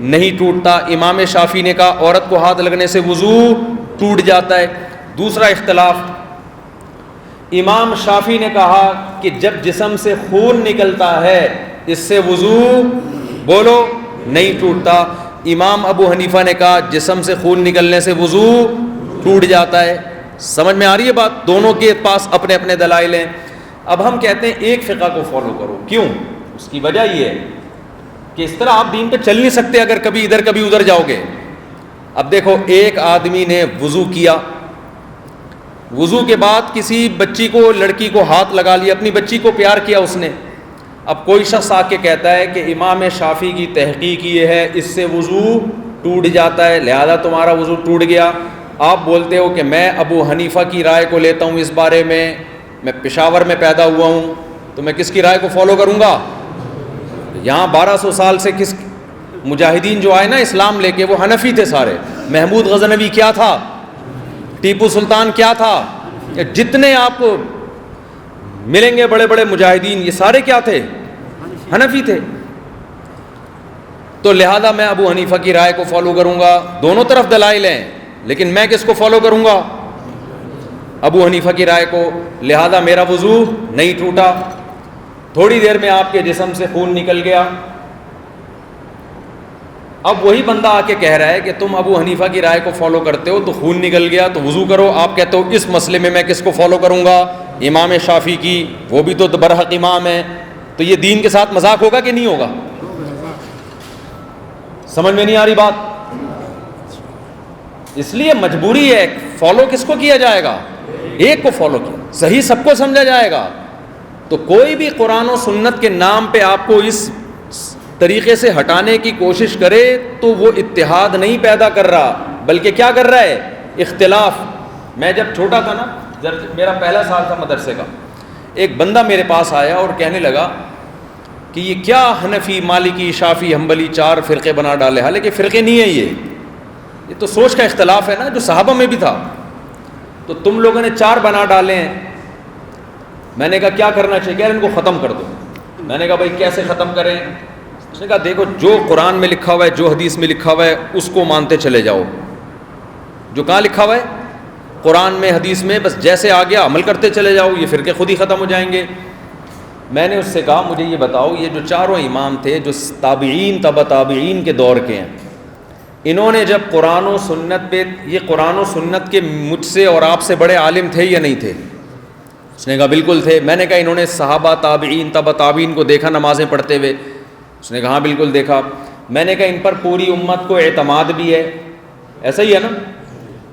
Speaker 1: نہیں ٹوٹتا، امام شافعی نے کہا عورت کو ہاتھ لگنے سے وضو ٹوٹ جاتا ہے۔ دوسرا اختلاف، امام شافعی نے کہا کہ جب جسم سے خون نکلتا ہے اس سے وضو بولو نہیں ٹوٹتا، امام ابو حنیفہ نے کہا جسم سے خون نکلنے سے وضو ٹوٹ جاتا ہے۔ سمجھ میں آ رہی ہے بات؟ دونوں کے پاس اپنے اپنے دلائل ہیں۔ اب ہم کہتے ہیں ایک فقہ کو فالو کرو، کیوں؟ اس کی وجہ یہ ہے کہ اس طرح آپ دین پہ چل نہیں سکتے اگر کبھی ادھر کبھی ادھر جاؤ گے۔ اب دیکھو، ایک آدمی نے وضو کیا، وضو کے بعد کسی بچی کو، لڑکی کو ہاتھ لگا لیا، اپنی بچی کو پیار کیا اس نے، اب کوئی شخص آ کے کہتا ہے کہ امام شافعی کی تحقیق یہ ہے اس سے وضو ٹوٹ جاتا ہے لہذا تمہارا وضو ٹوٹ گیا. آپ بولتے ہو کہ میں ابو حنیفہ کی رائے کو لیتا ہوں اس بارے میں پشاور میں پیدا ہوا ہوں, تو میں کس کی رائے کو فالو کروں گا؟ یہاں 1200 سال سے کس مجاہدین جو آئے نا اسلام لے کے وہ حنفی تھے سارے. محمود غزنوی کیا تھا؟ ٹیپو سلطان کیا تھا؟ جتنے آپ کو ملیں گے بڑے بڑے مجاہدین یہ سارے کیا تھے؟ حنفی تھے. تو لہذا میں ابو حنیفہ کی رائے کو فالو کروں گا. دونوں طرف دلائل ہیں لیکن میں کس کو فالو کروں گا؟ ابو حنیفہ کی رائے کو. لہذا میرا وضو نہیں ٹوٹا. تھوڑی دیر میں آپ کے جسم سے خون نکل گیا. اب وہی بندہ آ کے کہہ رہا ہے کہ تم ابو حنیفہ کی رائے کو فالو کرتے ہو تو خون نکل گیا تو وضو کرو. آپ کہتے ہو اس مسئلے میں کس کو فالو کروں گا؟ امام شافعی کی. وہ بھی تو برحق امام ہے. تو یہ دین کے ساتھ مذاق ہوگا کہ نہیں ہوگا؟ سمجھ میں نہیں آ رہی بات؟ اس لیے مجبوری ہے. فالو کس کو کیا جائے گا؟ ایک کو فالو کیا. صحیح سب کو سمجھا جائے گا. تو کوئی بھی قرآن و سنت کے نام پہ آپ کو اس طریقے سے ہٹانے کی کوشش کرے تو وہ اتحاد نہیں پیدا کر رہا بلکہ کیا کر رہا ہے؟ اختلاف. میں جب چھوٹا تھا نا, جب میرا پہلا سال تھا مدرسے کا, ایک بندہ میرے پاس آیا اور کہنے لگا کہ یہ کیا حنفی مالکی شافعی حنبلی 4 فرقے بنا ڈالے. حالانکہ فرقے نہیں ہیں, یہ تو سوچ کا اختلاف ہے نا جو صحابہ میں بھی تھا. تو تم لوگوں نے 4 بنا ڈالے ہیں. میں نے کہا کیا کرنا چاہیے؟ کہ ان کو ختم کر دو. میں نے کہا بھائی کیسے ختم کریں؟ اس نے کہا دیکھو جو قرآن میں لکھا ہوا ہے جو حدیث میں لکھا ہوا ہے اس کو مانتے چلے جاؤ. جو کہاں لکھا ہوا ہے قرآن میں حدیث میں بس جیسے آ گیا عمل کرتے چلے جاؤ, یہ فرقے خود ہی ختم ہو جائیں گے. میں نے اس سے کہا مجھے یہ بتاؤ یہ جو 4 امام تھے جو تابعین تبع تابعین کے دور کے ہیں, انہوں نے جب قرآن و سنت پہ, یہ قرآن و سنت کے مجھ سے اور آپ سے بڑے عالم تھے یا نہیں تھے؟ اس نے کہا بالکل تھے. میں نے کہا انہوں نے صحابہ تابعین تبع تابعین کو دیکھا نمازیں پڑھتے ہوئے؟ اس نے کہا ہاں بالکل دیکھا. میں نے کہا ان پر پوری امت کو اعتماد بھی ہے, ایسا ہی ہے نا؟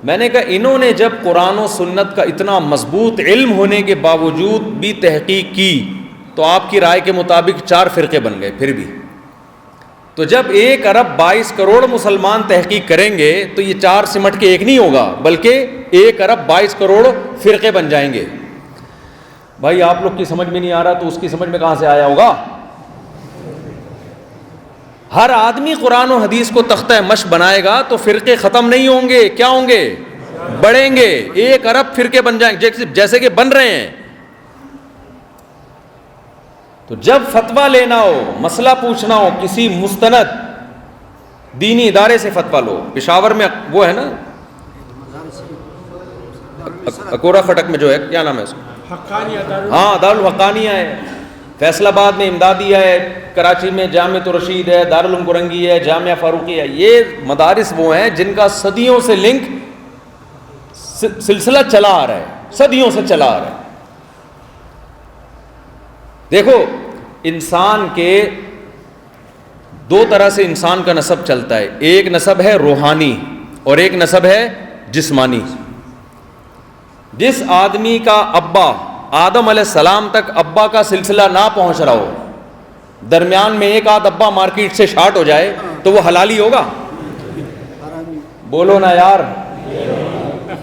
Speaker 1: میں نے کہا انہوں نے جب قرآن و سنت کا اتنا مضبوط علم ہونے کے باوجود بھی تحقیق کی تو آپ کی رائے کے مطابق 4 فرقے بن گئے. پھر بھی تو جب 1 ارب 22 کروڑ مسلمان تحقیق کریں گے تو یہ 4 سمٹ کے ایک نہیں ہوگا بلکہ 1 ارب 22 کروڑ فرقے بن جائیں گے. بھائی آپ لوگ کی سمجھ میں نہیں آ رہا تو اس کی سمجھ میں کہاں سے آیا ہوگا؟ ہر آدمی قرآن و حدیث کو تختہ مشق بنائے گا تو فرقے ختم نہیں ہوں گے. کیا ہوں گے؟ بڑھیں گے. 1 ارب فرقے بن جائیں گے جیسے کہ بن رہے ہیں. تو جب فتویٰ لینا ہو, مسئلہ پوچھنا ہو کسی مستند دینی ادارے سے فتویٰ لو. پشاور میں وہ ہے نا اکورا خٹک میں جو ہے کیا نام ہے اس کا؟ ہاں دارالحقانیہ ہے. فیصل آباد میں امدادیہ ہے. کراچی میں جامعۃ الرشید ہے, دارالعلوم گرنگی ہے, جامعہ فاروقی ہے. یہ مدارس وہ ہیں جن کا صدیوں سے لنک سلسلہ چلا آ رہا ہے, صدیوں سے چلا آ رہا ہے. دیکھو انسان کے 2 طرح سے انسان کا نسب چلتا ہے. ایک نسب ہے روحانی اور ایک نسب ہے جسمانی. جس آدمی کا ابا آدم علیہ السلام تک ابا کا سلسلہ نہ پہنچ رہا ہو, درمیان میں ایک آدھ ابا مارکیٹ سے شارٹ ہو جائے تو وہ حلالی ہوگا؟ بولو نا یار.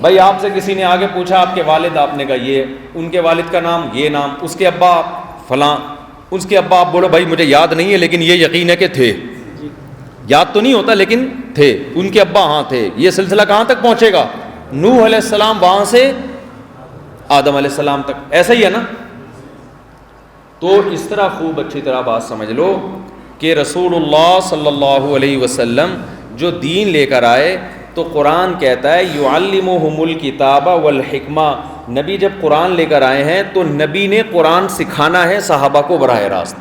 Speaker 1: بھائی آپ سے کسی نے آگے پوچھا آپ کے والد, آپ نے کہا یہ, ان کے والد کا نام یہ نام, اس کے ابا فلاں, اس کے ابا, آپ بولو بھائی مجھے یاد نہیں ہے لیکن یہ یقین ہے کہ تھے. یاد تو نہیں ہوتا لیکن تھے. ان کے ابا ہاں تھے. یہ سلسلہ کہاں تک پہنچے گا؟ نوح علیہ السلام وہاں سے آدم علیہ السلام تک. ایسا ہی ہے نا؟ تو اس طرح خوب اچھی طرح بات سمجھ لو کہ رسول اللہ صلی اللہ علیہ وسلم جو دین لے کر آئے تو قرآن کہتا ہے یعلمہم الکتاب والحکمہ. نبی جب قرآن لے کر آئے ہیں تو نبی نے قرآن سکھانا ہے صحابہ کو براہ راست.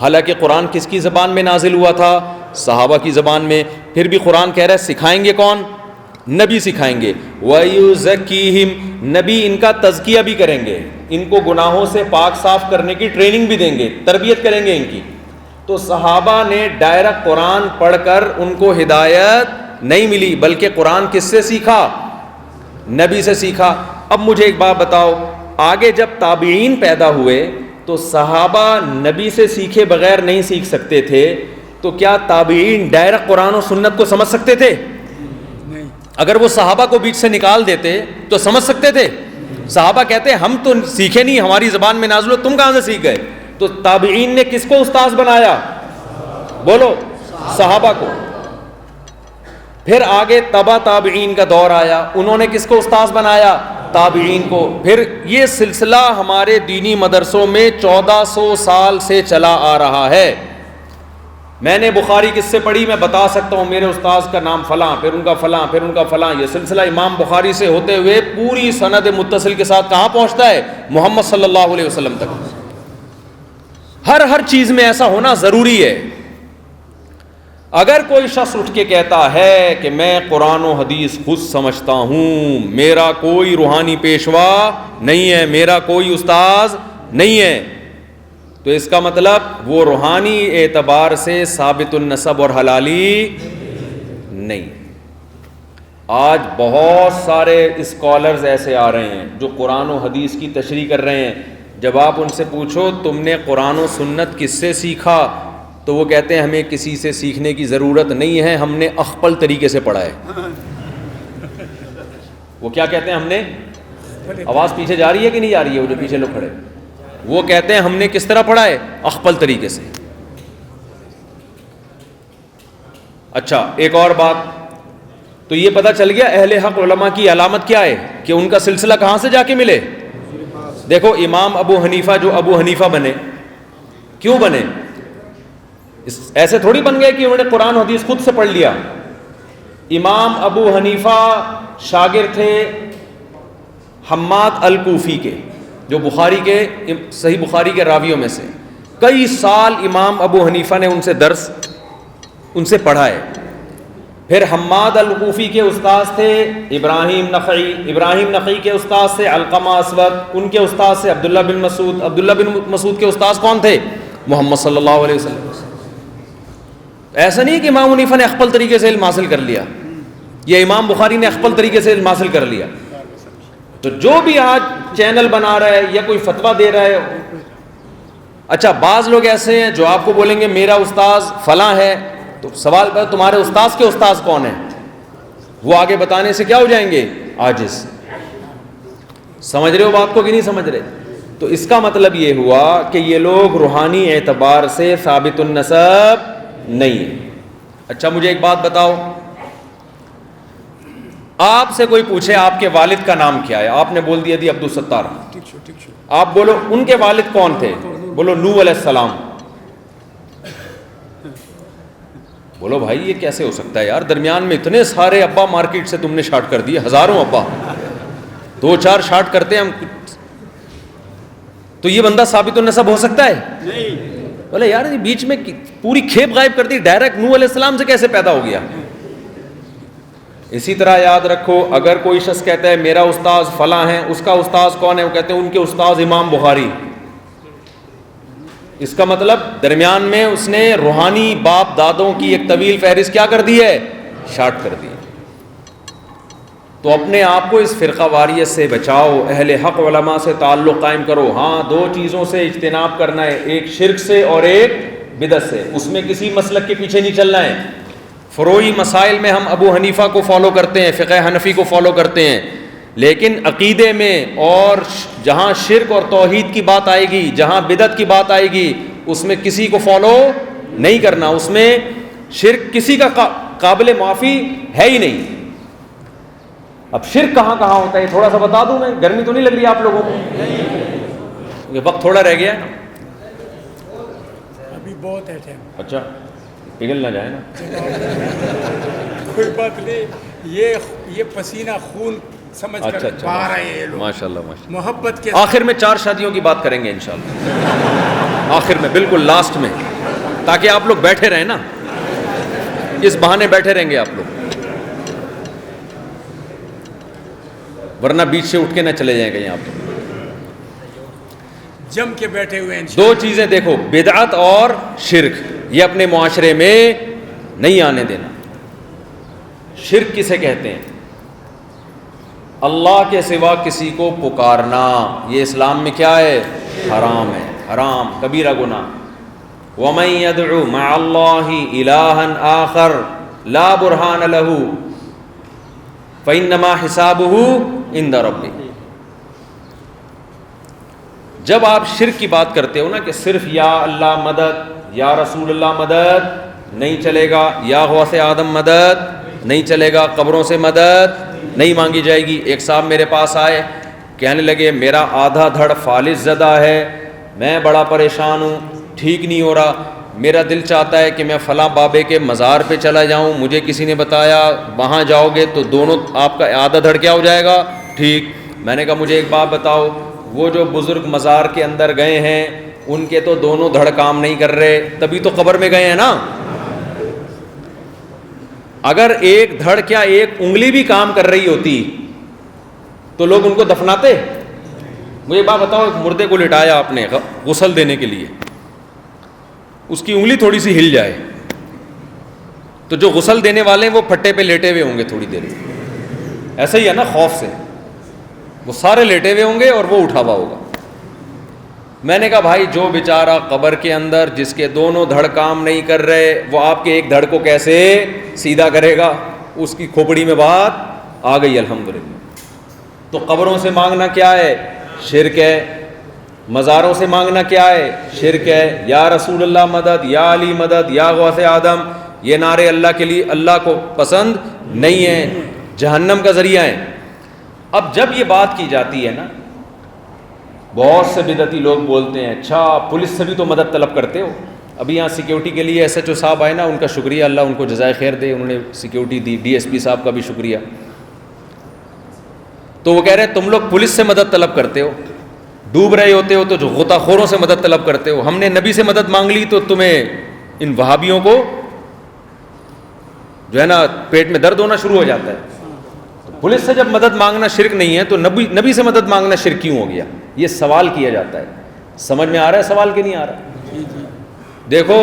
Speaker 1: حالانکہ قرآن کس کی زبان میں نازل ہوا تھا؟ صحابہ کی زبان میں. پھر بھی قرآن کہہ رہا ہے سکھائیں گے کون؟ نبی سکھائیں گے. وَيُزَكِّيهِمْ, نبی ان کا تزکیہ بھی کریں گے, ان کو گناہوں سے پاک صاف کرنے کی ٹریننگ بھی دیں گے, تربیت کریں گے ان کی. تو صحابہ نے ڈائریکٹ قرآن پڑھ کر ان کو ہدایت نہیں ملی بلکہ قرآن کس سے سیکھا؟ نبی سے سیکھا. اب مجھے ایک بات بتاؤ, آگے جب تابعین پیدا ہوئے تو صحابہ نبی سے سیکھے بغیر نہیں سیکھ سکتے تھے، تو کیا تابعین ڈائریکٹ قرآن و سنت کو سمجھ سکتے تھے؟
Speaker 2: نہیں.
Speaker 1: اگر وہ صحابہ کو بیچ سے نکال دیتے تو سمجھ سکتے تھے؟ صحابہ کہتے ہم تو سیکھے نہیں، ہماری زبان میں نازل ہو، تم کہاں سے سیکھ گئے؟ تو تابعین نے کس کو استاذ بنایا؟ بولو، صحابہ کو. پھر آگے تبع تابعین کا دور آیا، انہوں نے کس کو استاذ بنایا؟ تابعین کو. پھر یہ سلسلہ ہمارے دینی مدرسوں میں 1400 سال سے چلا آ رہا ہے. میں نے بخاری کس سے پڑھی، میں بتا سکتا ہوں، میرے استاذ کا نام فلاں، پھر ان کا فلاں، پھر ان کا فلاں. یہ سلسلہ امام بخاری سے ہوتے ہوئے پوری سند متصل کے ساتھ کہاں پہنچتا ہے؟ محمد صلی اللہ علیہ وسلم تک. ہر چیز میں ایسا ہونا ضروری ہے. اگر کوئی شخص اٹھ کے کہتا ہے کہ میں قرآن و حدیث خود سمجھتا ہوں، میرا کوئی روحانی پیشوا نہیں ہے، میرا کوئی استاذ نہیں ہے، تو اس کا مطلب وہ روحانی اعتبار سے ثابت النسب اور حلالی نہیں. آج بہت سارے اسکالرز ایسے آ رہے ہیں جو قرآن و حدیث کی تشریح کر رہے ہیں. جب آپ ان سے پوچھو تم نے قرآن و سنت کس سے سیکھا، تو وہ کہتے ہیں ہمیں کسی سے سیکھنے کی ضرورت نہیں ہے، ہم نے اخپل طریقے سے پڑھا ہے. وہ کیا کہتے ہیں؟ ہم نے، آواز پیچھے جا رہی ہے کہ نہیں جا رہی ہے؟ وہ جو پیچھے لوگ کھڑے، وہ کہتے ہیں ہم نے کس طرح پڑھا ہے؟ اخپل طریقے سے. اچھا، ایک اور بات، تو یہ پتہ چل گیا اہل حق علماء کی علامت کیا ہے کہ ان کا سلسلہ کہاں سے جا کے ملے. دیکھو امام ابو حنیفہ جو ابو حنیفہ بنے، کیوں بنے؟ ایسے تھوڑی بن گئے کہ انہوں نے قرآن حدیث خود سے پڑھ لیا. امام ابو حنیفہ شاگرد تھے حماد الکوفی کے، جو بخاری کے صحیح بخاری کے راویوں میں سے. کئی سال امام ابو حنیفہ نے ان سے درس ان سے پڑھا ہے. پھر حماد الکوفی کے استاذ تھے ابراہیم نخعی، ابراہیم نخعی کے استاذ سے علقمہ اسود، ان کے استاذ سے عبداللہ بن مسعود، عبداللہ بن مسعود کے استاذ کون تھے؟ محمد صلی اللہ علیہ وسلم. ایسا نہیں کہ امام حنیفہ نے اخپل طریقے سے علم حاصل کر لیا، یا امام بخاری نے اخپل طریقے سے علم حاصل کر لیا. تو جو بھی آج چینل بنا رہا ہے یا کوئی فتویٰ دے رہا ہے، اچھا بعض لوگ ایسے ہیں جو آپ کو بولیں گے میرا استاذ فلاں ہے، تو سوال پر تمہارے استاذ کے استاذ کون ہیں؟ وہ آگے بتانے سے کیا ہو جائیں گے؟ عاجز. سمجھ رہے ہو بات کو کہ نہیں سمجھ رہے؟ تو اس کا مطلب یہ ہوا کہ یہ لوگ روحانی اعتبار سے ثابت النسب نہیں ہے. اچھا مجھے ایک بات بتاؤ، آپ سے کوئی پوچھے آپ کے والد کا نام کیا ہے، آپ نے بول دیا دی عبدالستار. آپ بولو ان کے والد کون تھے؟ بولو نوح علیہ السلام. بولو بھائی یہ کیسے ہو سکتا ہے یار، درمیان میں اتنے سارے ابا مارکیٹ سے تم نے شارٹ کر دیے، ہزاروں ابا، 2-4 شارٹ کرتے ہیں ہم، تو یہ بندہ ثابت النسب ہو سکتا ہے؟ نہیں. بولے یار یہ بیچ میں پوری کھیپ غائب کر دی، ڈائریکٹ نوح علیہ السلام سے کیسے پیدا ہو گیا؟ اسی طرح یاد رکھو، اگر کوئی شخص کہتا ہے میرا استاذ فلاں ہے، اس کا استاذ کون ہے؟ وہ کہتے ہیں ان کے استاذ امام بخاری. اس کا مطلب درمیان میں اس نے روحانی باپ دادوں کی ایک طویل فہرست کیا کر دی ہے؟ شارٹ کر دی. تو اپنے آپ کو اس فرقہ واریت سے بچاؤ، اہل حق علماء سے تعلق قائم کرو. ہاں 2 چیزوں سے اجتناب کرنا ہے، ایک شرک سے اور ایک بدعت سے. اس میں کسی مسلک کے پیچھے نہیں چلنا ہے. فروعی مسائل میں ہم ابو حنیفہ کو فالو کرتے ہیں، فقہ حنفی کو فالو کرتے ہیں، لیکن عقیدے میں اور جہاں شرک اور توحید کی بات آئے گی، جہاں بدعت کی بات آئے گی، اس میں کسی کو فالو نہیں کرنا. اس میں شرک کسی کا قابل معافی ہے ہی نہیں. اب شرک کہاں کہاں ہوتا ہے تھوڑا سا بتا دوں میں، گرمی تو نہیں لگ رہی آپ لوگوں کو؟ یہ وقت تھوڑا رہ گیا ہے،
Speaker 2: ابھی بہت ہے ٹائم.
Speaker 1: اچھا پگھل نہ جائے نا.
Speaker 2: کوئی بات نہیں، یہ پسینہ خون سمجھ کر باہر آئے ہیں لوگ.
Speaker 1: ماشاءاللہ
Speaker 2: محبت کے
Speaker 1: آخر میں 4 شادیوں کی بات کریں گے انشاءاللہ، آخر میں بالکل لاسٹ میں، تاکہ آپ لوگ بیٹھے رہیں نا، اس بہانے بیٹھے رہیں گے آپ لوگ، ورنہ بیچ سے اٹھ کے نہ چلے جائیں گے. یہاں پہ
Speaker 2: جم کے بیٹھے ہوئے ہیں.
Speaker 1: 2 چیزیں دیکھو، بدعت اور شرک، یہ اپنے معاشرے میں نہیں آنے دینا. شرک کسے کہتے ہیں؟ اللہ کے سوا کسی کو پکارنا، یہ اسلام میں کیا ہے؟ حرام ہے. حرام کبیرہ گناہ. وَمَن يَدْعُ مَعَ اللَّهِ إِلَٰهًا آخَرَ لَا بُرْهَانَ لَهُ فَإِنَّمَا حِسَابُهُ عِندَ رَبِّهِ. جب آپ شرک کی بات کرتے ہو نا کہ صرف یا اللہ مدد, یا رسول اللہ مدد نہیں چلے گا, یا غوث آدم مدد نہیں چلے گا, قبروں سے مدد نہیں مانگی جائے گی. ایک صاحب میرے پاس آئے, کہنے لگے میرا آدھا دھڑ فالج زدہ ہے, میں بڑا پریشان ہوں, ٹھیک نہیں ہو رہا, میرا دل چاہتا ہے کہ میں فلاں بابے کے مزار پہ چلا جاؤں, مجھے کسی نے بتایا وہاں جاؤ گے تو دونوں آپ کا آدھا دھڑ کیا ہو جائے گا, ٹھیک. میں نے کہا مجھے ایک بات بتاؤ, وہ جو بزرگ مزار کے اندر گئے ہیں ان کے تو دونوں دھڑ کام نہیں کر رہے, تبھی تو قبر میں گئے ہیں نا. اگر ایک دھڑ کیا ایک انگلی بھی کام کر رہی ہوتی تو لوگ ان کو دفناتے. مجھے بات بتاؤ, ایک مردے کو لٹایا آپ نے غسل دینے کے لیے, اس کی انگلی تھوڑی سی ہل جائے تو جو غسل دینے والے ہیں وہ پھٹے پہ لیٹے ہوئے ہوں گے تھوڑی دیر. ایسا ہی ہے نا, خوف سے وہ سارے لیٹے ہوئے ہوں گے اور وہ اٹھا ہوا ہوگا. میں نے کہا بھائی جو بیچارہ قبر کے اندر جس کے دونوں دھڑ کام نہیں کر رہے, وہ آپ کے ایک دھڑ کو کیسے سیدھا کرے گا؟ اس کی کھوپڑی میں بات آ گئی الحمدللہ. تو قبروں سے مانگنا کیا ہے؟ شرک ہے. مزاروں سے مانگنا کیا ہے؟ شرک ہے. یا رسول اللہ مدد, یا علی مدد, یا غوث آدم, یہ نعرے اللہ کے لیے اللہ کو پسند نہیں ہیں, جہنم کا ذریعہ ہیں. اب جب یہ بات کی جاتی ہے نا, بہت سے بدعتی لوگ بولتے ہیں اچھا پولیس سے بھی تو مدد طلب کرتے ہو. ابھی یہاں سیکیورٹی کے لیے SHO صاحب آئے نا, ان کا شکریہ, اللہ ان کو جزائے خیر دے, انہوں نے سیکیورٹی دی. DSP صاحب کا بھی شکریہ. تو وہ کہہ رہے ہیں تم لوگ پولیس سے مدد طلب کرتے ہو, ڈوب رہے ہوتے ہو تو جو غوطہ خوروں سے مدد طلب کرتے ہو. ہم نے نبی سے مدد مانگ لی تو تمہیں ان وہابیوں کو جو ہے نا پیٹ میں درد ہونا شروع ہو جاتا ہے. پولیس سے جب مدد مانگنا شرک نہیں ہے تو نبی سے مدد مانگنا شرک کیوں ہو گیا؟ یہ سوال کیا جاتا ہے. سمجھ میں آ رہا ہے سوال کہ نہیں آ رہا؟ دیکھو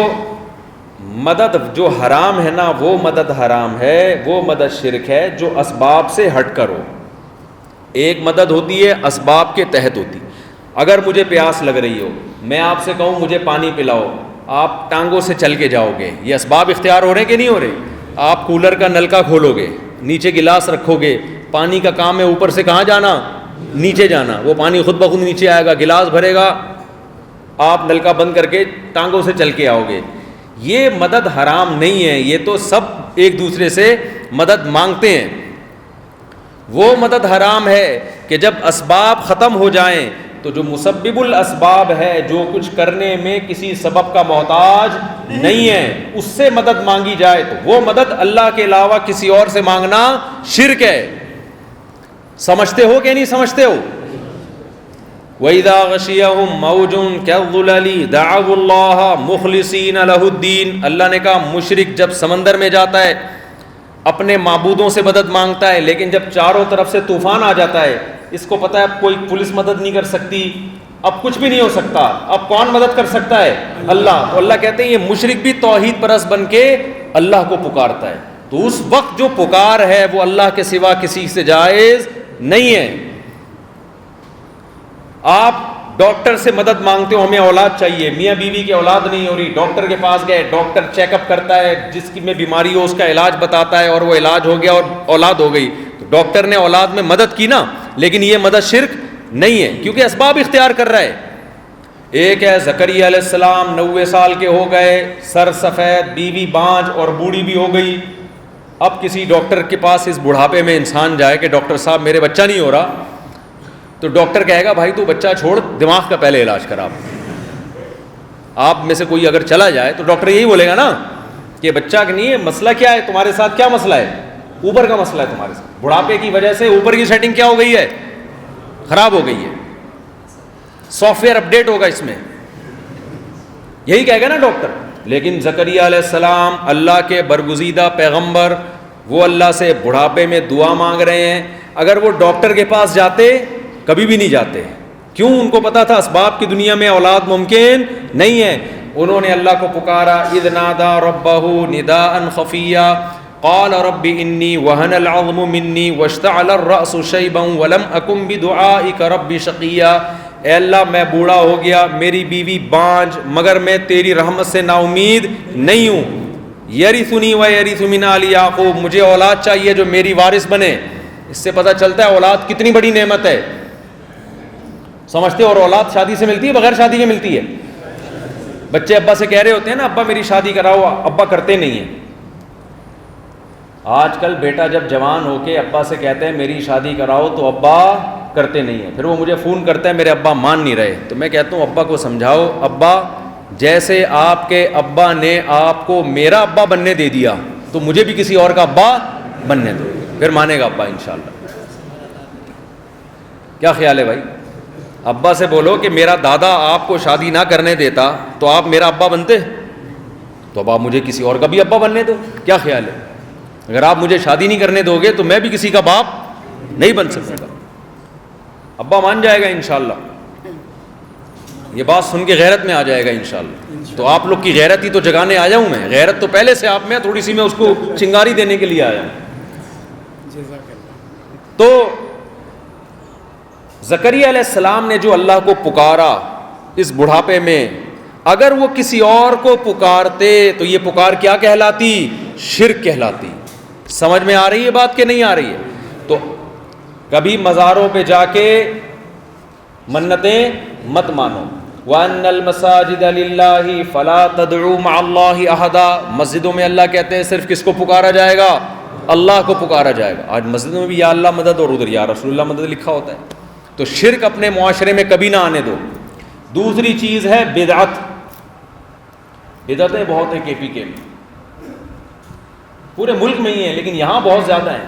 Speaker 1: مدد جو حرام ہے نا وہ مدد حرام ہے, وہ مدد شرک ہے جو اسباب سے ہٹ کر ہو. ایک مدد ہوتی ہے اسباب کے تحت ہوتی. اگر مجھے پیاس لگ رہی ہو, میں آپ سے کہوں مجھے پانی پلاؤ, آپ ٹانگوں سے چل کے جاؤ گے, یہ اسباب اختیار ہو رہے کہ نہیں ہو رہے؟ آپ کولر کا نلکا کھولو گے, نیچے گلاس رکھو گے, پانی کا کام ہے اوپر سے کہاں جانا؟ نیچے جانا. وہ پانی خود بخود نیچے آئے گا, گلاس بھرے گا, آپ نلکا بند کر کے ٹانگوں سے چل کے آؤ گے. یہ مدد حرام نہیں ہے, یہ تو سب ایک دوسرے سے مدد مانگتے ہیں. وہ مدد حرام ہے کہ جب اسباب ختم ہو جائیں تو جو مسبب الاسباب ہے, جو کچھ کرنے میں کسی سبب کا محتاج نہیں ہے, اس سے مدد مانگی جائے تو وہ مدد اللہ کے علاوہ کسی اور سے مانگنا شرک ہے. سمجھتے ہو کہ نہیں سمجھتے ہو؟ وَإِذَا غَشِيَهُمْ مَوْجٌ كَالظُّلَلِ دَعَوُا اللَّهَ مُخْلِصِينَ لَهُ الدِّينَ. اللہ نے کہا مشرک جب سمندر میں جاتا ہے اپنے معبودوں سے مدد مانگتا ہے, لیکن جب چاروں طرف سے طوفان آ جاتا ہے, اس کو پتہ ہے کوئی پولیس مدد نہیں کر سکتی, اب کچھ بھی نہیں ہو سکتا, اب کون مدد کر سکتا ہے؟ اللہ. تو اللہ کہتے ہیں یہ مشرک بھی توحید پرست بن کے اللہ کو پکارتا ہے. تو اس وقت جو پکار ہے وہ اللہ کے سوا کسی سے جائز نہیں ہے. آپ ڈاکٹر سے مدد مانگتے ہو, ہمیں اولاد چاہیے, میاں بیوی کی اولاد نہیں ہو رہی, ڈاکٹر کے پاس گئے, ڈاکٹر چیک اپ کرتا ہے, جس کی میں بیماری ہو اس کا علاج بتاتا ہے, اور وہ علاج ہو گیا اور اولاد ہو گئی, تو ڈاکٹر نے اولاد میں مدد کی نا, لیکن یہ مدد شرک نہیں ہے کیونکہ اسباب اختیار کر رہا ہے. ایک ہے زکریا علیہ السلام, 90 سال کے ہو گئے, سر سفید, بیوی بانج اور بوڑھی بھی ہو گئی. اب کسی ڈاکٹر کے پاس اس بڑھاپے میں انسان جائے کہ ڈاکٹر صاحب میرے بچہ نہیں ہو رہا, تو ڈاکٹر کہے گا بھائی تو بچہ چھوڑ, دماغ کا پہلے علاج کرا. آپ میں سے کوئی اگر چلا جائے تو ڈاکٹر یہی بولے گا نا کہ بچہ کہ نہیں ہے, مسئلہ کیا ہے تمہارے ساتھ, کیا مسئلہ ہے؟ اوپر کا مسئلہ ہے تمہارے ساتھ, بڑھاپے کی وجہ سے اوپر کی سیٹنگ کیا ہو گئی ہے, خراب ہو گئی ہے, سافٹ ویئر اپڈیٹ ہوگا اس میں, یہی کہے گا نا ڈاکٹر. لیکن زکریا علیہ السلام اللہ کے برگزیدہ پیغمبر, وہ اللہ سے بڑھاپے میں دعا مانگ رہے ہیں. اگر وہ ڈاکٹر کے پاس جاتے کبھی بھی نہیں جاتے. کیوں؟ ان کو پتا تھا اسباب کی دنیا میں اولاد ممکن نہیں ہے. انہوں نے اللہ کو پکارا, اذ نادا ربہ نداء خفیا قال رب انی وہن العظم منی واشتعل الرأس شیبا ولم اکن بدعائک رب شقیا. اے اللہ میں بوڑھا ہو گیا, میری بیوی بانجھ, مگر میں تیری رحمت سے نا امید نہیں ہوں. یرثنی و یرث من آل یعقوب, مجھے اولاد چاہیے جو میری وارث بنے. اس سے پتہ چلتا ہے اولاد کتنی بڑی نعمت ہے. سمجھتے ہو؟ اور اولاد شادی سے ملتی ہے بغیر شادی کے ملتی ہے؟ بچے ابا سے کہہ رہے ہوتے ہیں نا ابا میری شادی کراؤ, ابا کرتے نہیں ہیں. آج کل بیٹا جب جوان ہو کے ابا سے کہتے ہیں میری شادی کراؤ تو ابا کرتے نہیں ہیں. پھر وہ مجھے فون کرتا ہے میرے ابا مان نہیں رہے. تو میں کہتا ہوں ابا کو سمجھاؤ, ابا جیسے آپ کے ابا نے آپ کو میرا ابا بننے دے دیا تو مجھے بھی کسی اور کا ابا بننے دو, پھر مانے گا ابا انشاءاللہ. کیا خیال ہے بھائی؟ ابا سے بولو کہ میرا دادا آپ کو شادی نہ کرنے دیتا تو آپ میرا ابا بنتے, تو اب آپ مجھے کسی اور کا بھی ابا بننے دو. کیا خیال ہے؟ اگر آپ مجھے شادی نہیں کرنے دو گے تو میں بھی کسی کا باپ نہیں بن سکوں گا. ابا مان جائے گا انشاءاللہ. یہ بات سن کے غیرت میں آ جائے گا انشاءاللہ. تو آپ لوگ کی غیرت ہی تو جگانے آیا ہوں میں. غیرت تو پہلے سے آپ میں, تھوڑی سی میں اس کو چنگاری دینے کے لیے آیا ہوں. تو زکریا علیہ السلام نے جو اللہ کو پکارا اس بڑھاپے میں, اگر وہ کسی اور کو پکارتے تو یہ پکار کیا کہلاتی؟ شرک کہلاتی. سمجھ میں آ رہی ہے بات کہ نہیں آ رہی ہے؟ تو کبھی مزاروں پہ جا کے منتیں مت مانو. وَأَنَّ الْمَسَاجِدَ لِلَّهِ فَلَا تَدْعُوا مَعَ اللَّهِ أَحَدًا. مسجدوں میں اللہ کہتے ہیں صرف کس کو پکارا جائے گا؟ اللہ کو پکارا جائے گا. آج مسجدوں میں بھی یا اللہ مدد اور ادھر یا رسول اللہ مدد لکھا ہوتا ہے. تو شرک اپنے معاشرے میں کبھی نہ آنے دو. دوسری چیز ہے بدعت. بدعتیں بہت ہیں کے پی کے میں, پورے ملک میں ہی ہیں لیکن یہاں بہت زیادہ ہیں.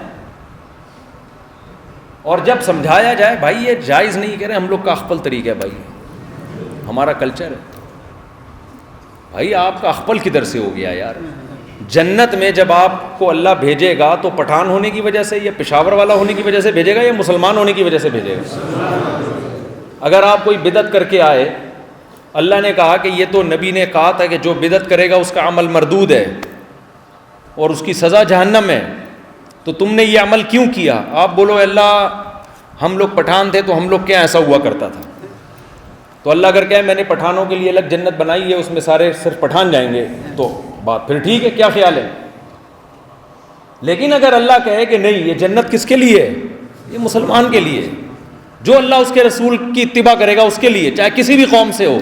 Speaker 1: اور جب سمجھایا جائے بھائی یہ جائز نہیں, کہہ رہے ہم لوگ کا اخپل طریقہ ہے بھائی, ہمارا کلچر ہے. بھائی آپ کا اخپل کدھر سے ہو گیا یار؟ جنت میں جب آپ کو اللہ بھیجے گا تو پٹھان ہونے کی وجہ سے یا پشاور والا ہونے کی وجہ سے بھیجے گا یا مسلمان ہونے کی وجہ سے بھیجے گا؟ اگر آپ کوئی بدعت کر کے آئے, اللہ نے کہا کہ یہ تو نبی نے کہا تھا کہ جو بدعت کرے گا اس کا عمل مردود ہے اور اس کی سزا جہنم ہے, تو تم نے یہ عمل کیوں کیا؟ آپ بولو اللہ ہم لوگ پٹھان تھے تو ہم لوگ کیا ایسا ہوا کرتا تھا. تو اللہ اگر کہے میں نے پٹھانوں کے لیے الگ جنت بنائی ہے اس میں سارے صرف پٹھان جائیں گے تو بات پھر ٹھیک ہے. کیا خیال ہے؟ لیکن اگر اللہ کہے کہ نہیں یہ جنت کس کے لیے ہے؟ یہ مسلمان کے لیے, جو اللہ اس کے رسول کی اتباع کرے گا اس کے لیے, چاہے کسی بھی قوم سے ہو,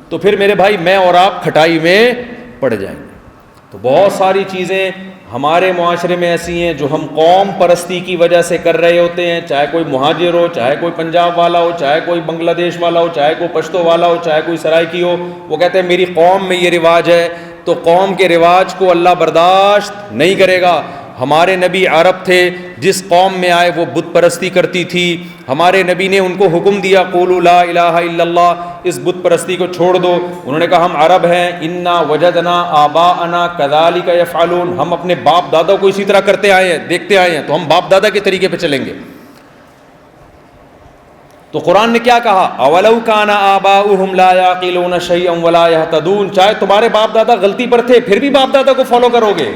Speaker 1: تو پھر میرے بھائی میں اور آپ کھٹائی میں پڑ جائیں گے. تو بہت ساری چیزیں ہمارے معاشرے میں ایسی ہیں جو ہم قوم پرستی کی وجہ سے کر رہے ہوتے ہیں, چاہے کوئی مہاجر ہو, چاہے کوئی پنجاب والا ہو, چاہے کوئی بنگلہ دیش والا ہو, چاہے کوئی پشتو والا ہو, چاہے کوئی سرائکی ہو. وہ کہتے ہیں میری قوم میں یہ رواج ہے, تو قوم کے رواج کو اللہ برداشت نہیں کرے گا. ہمارے نبی عرب تھے, جس قوم میں آئے وہ بت پرستی کرتی تھی. ہمارے نبی نے ان کو حکم دیا قولوا لا الہ الا اللہ, اس بت پرستی کو چھوڑ دو. انہوں نے کہا ہم عرب ہیں, انا وجدنا آباءنا کذالک یفعلون, ہم اپنے باپ دادا کو اسی طرح کرتے آئے ہیں, دیکھتے آئے ہیں, تو ہم باپ دادا کے طریقے پہ چلیں گے. تو قرآن نے کیا کہا؟ اولو کان آباؤہم لا یعقلون شیئا ولا یہتدون, چاہے تمہارے باپ دادا غلطی پر تھے پھر بھی باپ دادا کو فالو کرو گے.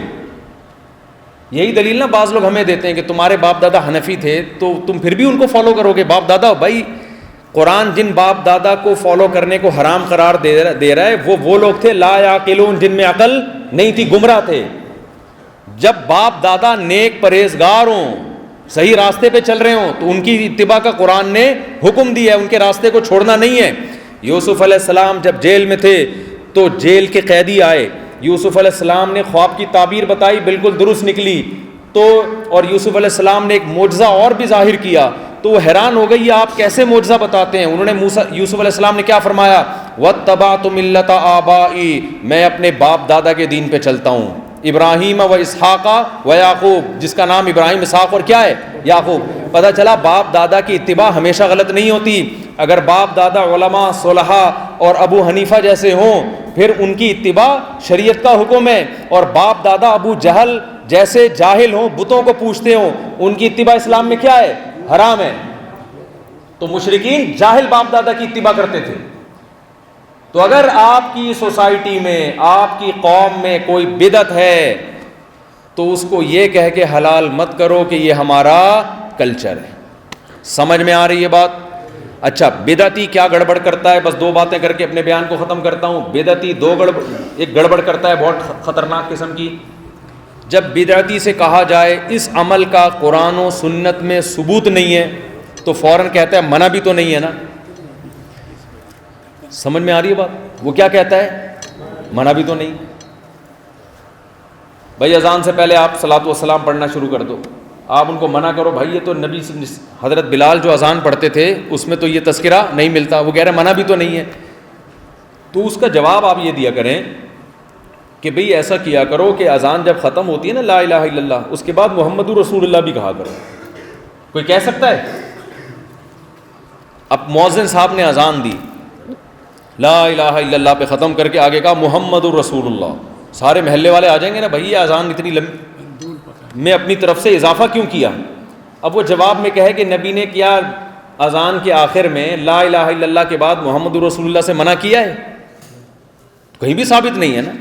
Speaker 1: یہی دلیل نا بعض لوگ ہمیں دیتے ہیں کہ تمہارے باپ دادا حنفی تھے تو تم پھر بھی ان کو فالو کرو گے. باپ دادا, بھائی قرآن جن باپ دادا کو فالو کرنے کو حرام قرار دے رہا ہے وہ لوگ تھے لا یعقلون, جن میں عقل نہیں تھی, گمراہ تھے. جب باپ دادا نیک پرہیزگار ہوں, صحیح راستے پہ چل رہے ہوں, تو ان کی اتباع کا قرآن نے حکم دیا ہے, ان کے راستے کو چھوڑنا نہیں ہے. یوسف علیہ السلام جب جیل میں تھے تو جیل کے قیدی آئے, یوسف علیہ السلام نے خواب کی تعبیر بتائی, بالکل درست نکلی. تو اور یوسف علیہ السلام نے ایک معجزہ اور بھی ظاہر کیا, تو وہ حیران ہو گئی آپ کیسے معجزہ بتاتے ہیں. انہوں نے یوسف علیہ السلام نے کیا فرمایا؟ واتبعت ملۃ آبائی, میں اپنے باپ دادا کے دین پہ چلتا ہوں. ابراہیم و اسحاق و یعقوب, جس کا نام ابراہیم, اسحاق اور کیا ہے یعقوب. پتہ چلا باپ دادا کی اتباع ہمیشہ غلط نہیں ہوتی. اگر باپ دادا علماء صلحاء اور ابو حنیفہ جیسے ہوں پھر ان کی اتباع شریعت کا حکم ہے, اور باپ دادا ابو جہل جیسے جاہل ہوں, بتوں کو پوچھتے ہوں, ان کی اتباع اسلام میں کیا ہے؟ حرام ہے. تو مشرکین جاہل باپ دادا کی اتباع کرتے تھے. تو اگر آپ کی سوسائٹی میں, آپ کی قوم میں کوئی بدعت ہے تو اس کو یہ کہہ کے حلال مت کرو کہ یہ ہمارا کلچر ہے. سمجھ میں آ رہی ہے بات؟ اچھا بدعتی کیا گڑبڑ کرتا ہے؟ بس دو باتیں کر کے اپنے بیان کو ختم کرتا ہوں. بدعتی ایک گڑبڑ کرتا ہے بہت خطرناک قسم کی. جب بدعتی سے کہا جائے اس عمل کا قرآن و سنت میں ثبوت نہیں ہے تو فوراً کہتا ہے منع بھی تو نہیں ہے نا. سمجھ میں آ رہی ہے بات؟ وہ کیا کہتا ہے؟ منع بھی تو نہیں. بھائی اذان سے پہلے آپ صلاۃ والسلام پڑھنا شروع کر دو. آپ ان کو منع کرو بھائی یہ تو نبی حضرت بلال جو اذان پڑھتے تھے اس میں تو یہ تذکرہ نہیں ملتا. وہ کہہ رہے منع بھی تو نہیں ہے. تو اس کا جواب آپ یہ دیا کریں کہ بھئی ایسا کیا کرو کہ اذان جب ختم ہوتی ہے نا لا الہ الا اللہ, اس کے بعد محمد رسول اللہ بھی کہا کرو. کوئی کہہ سکتا ہے؟ اب مؤذن صاحب نے اذان دی, لا الہ الا اللہ پہ ختم کر کے آگے کہا محمد رسول اللہ, سارے محلے والے آ جائیں گے نا بھئی یہ اذان اتنی لمبی, میں اپنی طرف سے اضافہ کیوں کیا؟ اب وہ جواب میں کہے کہ نبی نے کیا اذان کے آخر میں لا الہ الا اللہ کے بعد محمد رسول اللہ سے منع کیا ہے؟ کہیں بھی ثابت نہیں ہے نا.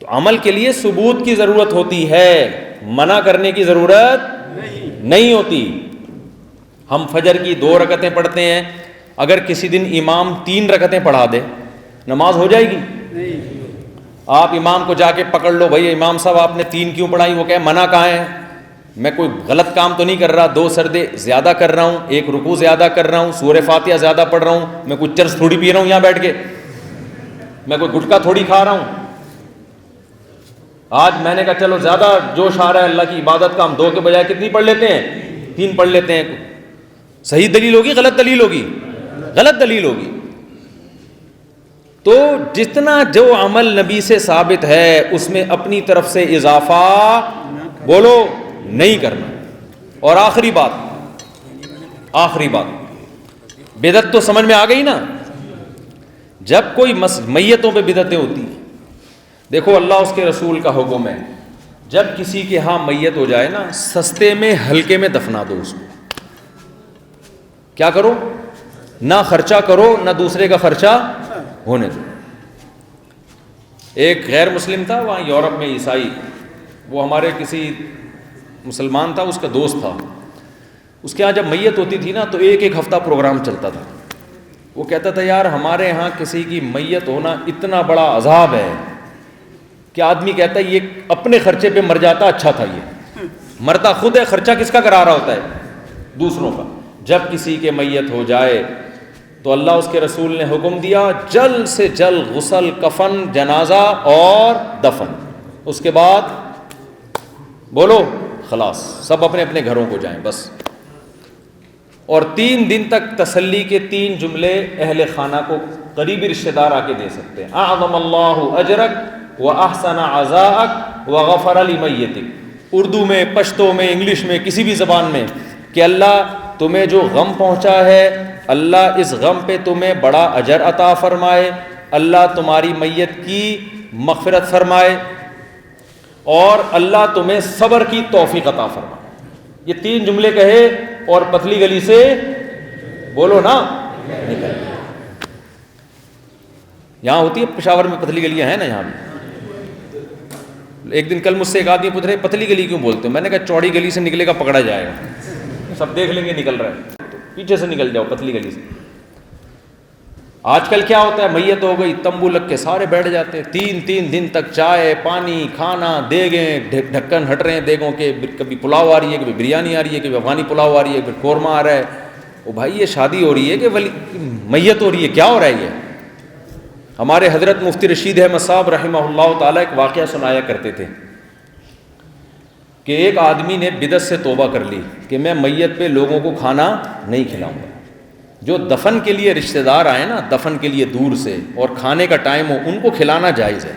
Speaker 1: تو عمل کے لیے ثبوت کی ضرورت ہوتی ہے, منع کرنے کی ضرورت نہیں ہوتی. ہم فجر کی 2 رکعتیں پڑھتے ہیں, اگر کسی دن امام 3 رکعتیں پڑھا دے نماز ہو جائے گی؟ آپ امام کو جا کے پکڑ لو, بھائی امام صاحب آپ نے 3 کیوں پڑھائی؟ وہ کہے منع کہاں ہے, میں کوئی غلط کام تو نہیں کر رہا, 2 سجدے زیادہ کر رہا ہوں, 1 رکوع زیادہ کر رہا ہوں, سورہ فاتحہ زیادہ پڑھ رہا ہوں, میں کوئی چرس تھوڑی پی رہا ہوں یہاں بیٹھ کے, میں کوئی گٹکا تھوڑی کھا رہا ہوں. آج میں نے کہا چلو زیادہ جوش آ رہا ہے اللہ کی عبادت کا, ہم 2 کے بجائے کتنی پڑھ لیتے ہیں؟ 3 پڑھ لیتے ہیں. صحیح دلیل ہوگی غلط دلیل ہوگی؟ غلط دلیل ہوگی. تو جتنا جو عمل نبی سے ثابت ہے اس میں اپنی طرف سے اضافہ بولو نہیں کرنا. اور آخری بات بدعت تو سمجھ میں آ گئی نا. جب کوئی میتوں پہ بدعتیں ہوتی ہیں, دیکھو اللہ اس کے رسول کا حکم ہے جب کسی کے ہاں میت ہو جائے نا سستے میں ہلکے میں دفنا دو اس کو. کیا کرو؟ نہ خرچہ کرو نہ دوسرے کا خرچہ ہونے دو. ایک غیر مسلم تھا وہاں یورپ میں, عیسائی, وہ ہمارے کسی مسلمان تھا, اس کا دوست تھا. اس کے ہاں جب میت ہوتی تھی نا تو 1 ہفتہ پروگرام چلتا تھا. وہ کہتا تھا یار ہمارے ہاں کسی کی میت ہونا اتنا بڑا عذاب ہے کہ آدمی کہتا ہے یہ اپنے خرچے پہ مر جاتا اچھا تھا. یہ مرتا خود ہے, خرچہ کس کا کرا رہا ہوتا ہے؟ دوسروں کا. جب کسی کے میت ہو جائے تو اللہ اس کے رسول نے حکم دیا جلد سے جلد غسل, کفن, جنازہ اور دفن. اس کے بعد بولو خلاص, سب اپنے اپنے گھروں کو جائیں بس. اور 3 دن تک تسلی کے 3 جملے اہل خانہ کو قریبی رشتہ دار آ کے دے سکتے ہیں. اعظم اللہ اجرک واحسن عزاءک وغفر لمیتک. اردو میں, پشتو میں, انگلش میں, کسی بھی زبان میں, کہ اللہ تمہیں جو غم پہنچا ہے اللہ اس غم پہ تمہیں بڑا اجر عطا فرمائے, اللہ تمہاری میت کی مغفرت فرمائے, اور اللہ تمہیں صبر کی توفیق عطا فرمائے. یہ 3 جملے کہے اور پتلی گلی سے بولو نا نکل. یہاں ہوتی ہے پشاور میں پتلی گلیاں ہیں نا یہاں بھی. ایک دن کل مجھ سے ایک آدمی پوچھ رہے پتلی گلی کیوں بولتے ہو؟ میں نے کہا چوڑی گلی سے نکلے گا پکڑا جائے گا, سب دیکھ لیں گے نکل رہا ہے, تو پیچھے سے نکل جاؤ پتلی گلی سے. آج کل کیا ہوتا ہے, میت ہو گئی تمبو لگ کے سارے بیٹھ جاتے ہیں, 3 دن تک چائے پانی کھانا, دیگیں ڈھکن ہٹ رہے ہیں دیگوں کے, کبھی پلاؤ آ رہی ہے, کبھی بریانی آ رہی ہے, کبھی افغانی پلاؤ آ رہی ہے, کبھی قورمہ آ رہا ہے. او بھائی یہ شادی ہو رہی ہے کہ میت ہو رہی ہے؟ کیا ہو رہا ہے یہ؟ ہمارے حضرت مفتی رشید احمد صاحب رحمہ اللہ تعالیٰ ایک واقعہ سنایا کرتے تھے کہ ایک آدمی نے بدعت سے توبہ کر لی کہ میں میت پہ لوگوں کو کھانا نہیں کھلاؤں گا. جو دفن کے لیے رشتہ دار آئے نا, دفن کے لیے دور سے, اور کھانے کا ٹائم ہو, ان کو کھلانا جائز ہے.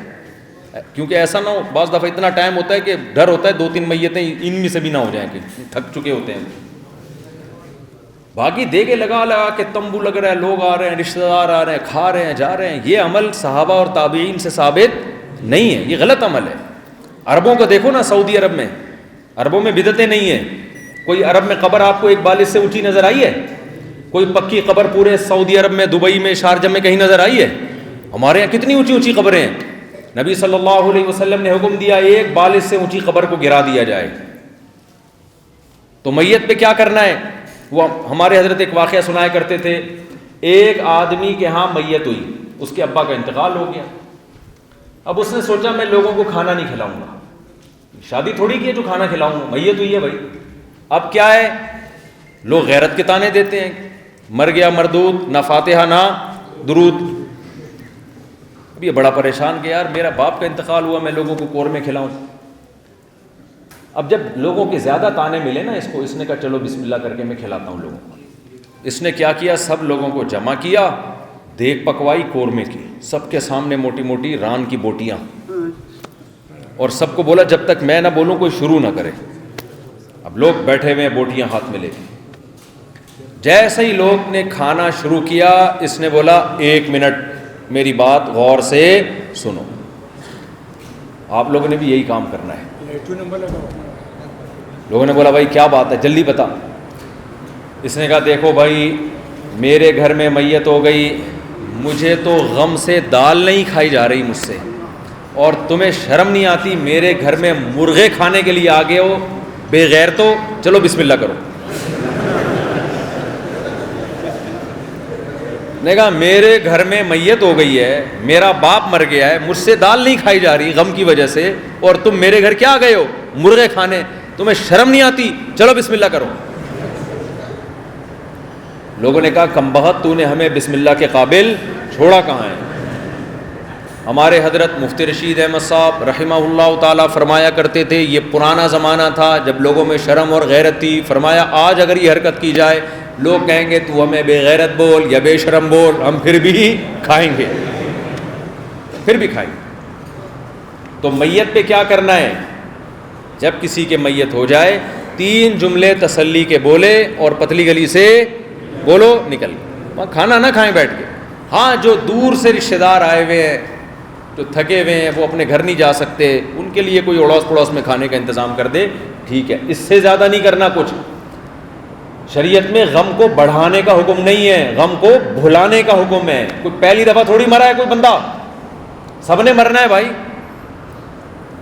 Speaker 1: کیونکہ ایسا نہ ہو, بعض دفعہ اتنا ٹائم ہوتا ہے کہ ڈر ہوتا ہے 2-3 میتیں ان میں سے بھی نہ ہو جائیں کہ تھک چکے ہوتے ہیں. باقی دے کے لگا کے تمبو لگ رہا ہے, لوگ آ رہے ہیں, رشتہ دار آ رہے ہیں, کھا رہے ہیں, جا رہے ہیں. یہ عمل صحابہ اور تابعین سے ثابت نہیں ہے, یہ غلط عمل ہے. عربوں کو دیکھو نا, سعودی عرب میں, عربوں میں بدعتیں نہیں ہیں. کوئی عرب میں قبر آپ کو ایک بالش سے اونچی نظر آئی ہے؟ کوئی پکی قبر پورے سعودی عرب میں, دبئی میں, شارجہ میں کہیں نظر آئی ہے؟ ہمارے یہاں کتنی اونچی اونچی قبریں ہیں. نبی صلی اللہ علیہ وسلم نے حکم دیا ایک بالش سے اونچی قبر کو گرا دیا جائے. تو میت پہ کیا کرنا ہے؟ وہ ہمارے حضرت ایک واقعہ سنایا کرتے تھے، ایک آدمی کے ہاں میت ہوئی، اس کے ابا کا انتقال ہو گیا. اب اس نے سوچا میں لوگوں کو کھانا نہیں کھلاؤں گا، شادی تھوڑی کی ہے جو کھانا کھلاؤں گا، میت ہوئی ہے بھائی. اب کیا ہے، لوگ غیرت کے تانے دیتے ہیں، مر گیا مردود، نہ فاتحہ نہ درود. اب یہ بڑا پریشان کہ یار میرا باپ کا انتقال ہوا، میں لوگوں کو قورمے کھلاؤں. اب جب لوگوں کے زیادہ تانے ملے نا اس نے کہا چلو بسم اللہ کر کے میں کھلاتا ہوں لوگوں کو. اس نے کیا کیا، سب لوگوں کو جمع کیا، دیگ پکوائی قورمے کی، سب کے سامنے موٹی موٹی ران کی بوٹیاں، اور سب کو بولا جب تک میں نہ بولوں کوئی شروع نہ کرے. اب لوگ بیٹھے ہوئے ہیں بوٹیاں ہاتھ میں لے کے. جیسے ہی لوگ نے کھانا شروع کیا اس نے بولا 1 منٹ میری بات غور سے سنو. آپ لوگوں نے بھی یہی کام کرنا ہے. لوگوں نے بولا بھائی کیا بات ہے جلدی بتا. اس نے کہا دیکھو بھائی میرے گھر میں میت ہو گئی، مجھے تو غم سے دال نہیں کھائی جا رہی مجھ سے، اور تمہیں شرم نہیں آتی میرے گھر میں مرغے کھانے کے لیے آگے ہو بے غیر. تو چلو بسم اللہ کرو. نے کہا میرے گھر میں میت ہو گئی ہے، میرا باپ مر گیا ہے، مجھ سے دال نہیں کھائی جا رہی غم کی وجہ سے، اور تم میرے گھر کیا گئے ہو مرغے کھانے، تمہیں شرم نہیں آتی، چلو بسم اللہ کرو. لوگوں نے کہا کم بخت تو نے ہمیں بسم اللہ کے قابل چھوڑا کہاں ہے. ہمارے حضرت مفتی رشید احمد صاحب رحمہ اللہ تعالیٰ فرمایا کرتے تھے، یہ پرانا زمانہ تھا جب لوگوں میں شرم اور غیرت تھی. فرمایا آج اگر یہ حرکت کی جائے لوگ کہیں گے تو ہمیں بے غیرت بول یا بے شرم بول، ہم پھر بھی کھائیں گے، پھر بھی کھائیں گے. تو میت پہ کیا کرنا ہے، جب کسی کے میت ہو جائے 3 جملے تسلی کے بولے اور پتلی گلی سے بولو نکل گئے. کھانا نہ کھائیں بیٹھ کے. ہاں جو دور سے رشتہ دار آئے ہوئے ہیں، جو تھکے ہوئے ہیں، وہ اپنے گھر نہیں جا سکتے، ان کے لیے کوئی اڑوس پڑوس میں کھانے کا انتظام کر دے، ٹھیک ہے. اس سے زیادہ نہیں کرنا کچھ. شریعت میں غم کو بڑھانے کا حکم نہیں ہے، غم کو بھلانے کا حکم ہے. کوئی پہلی دفعہ تھوڑی مرا ہے کوئی بندہ، سب نے مرنا ہے بھائی.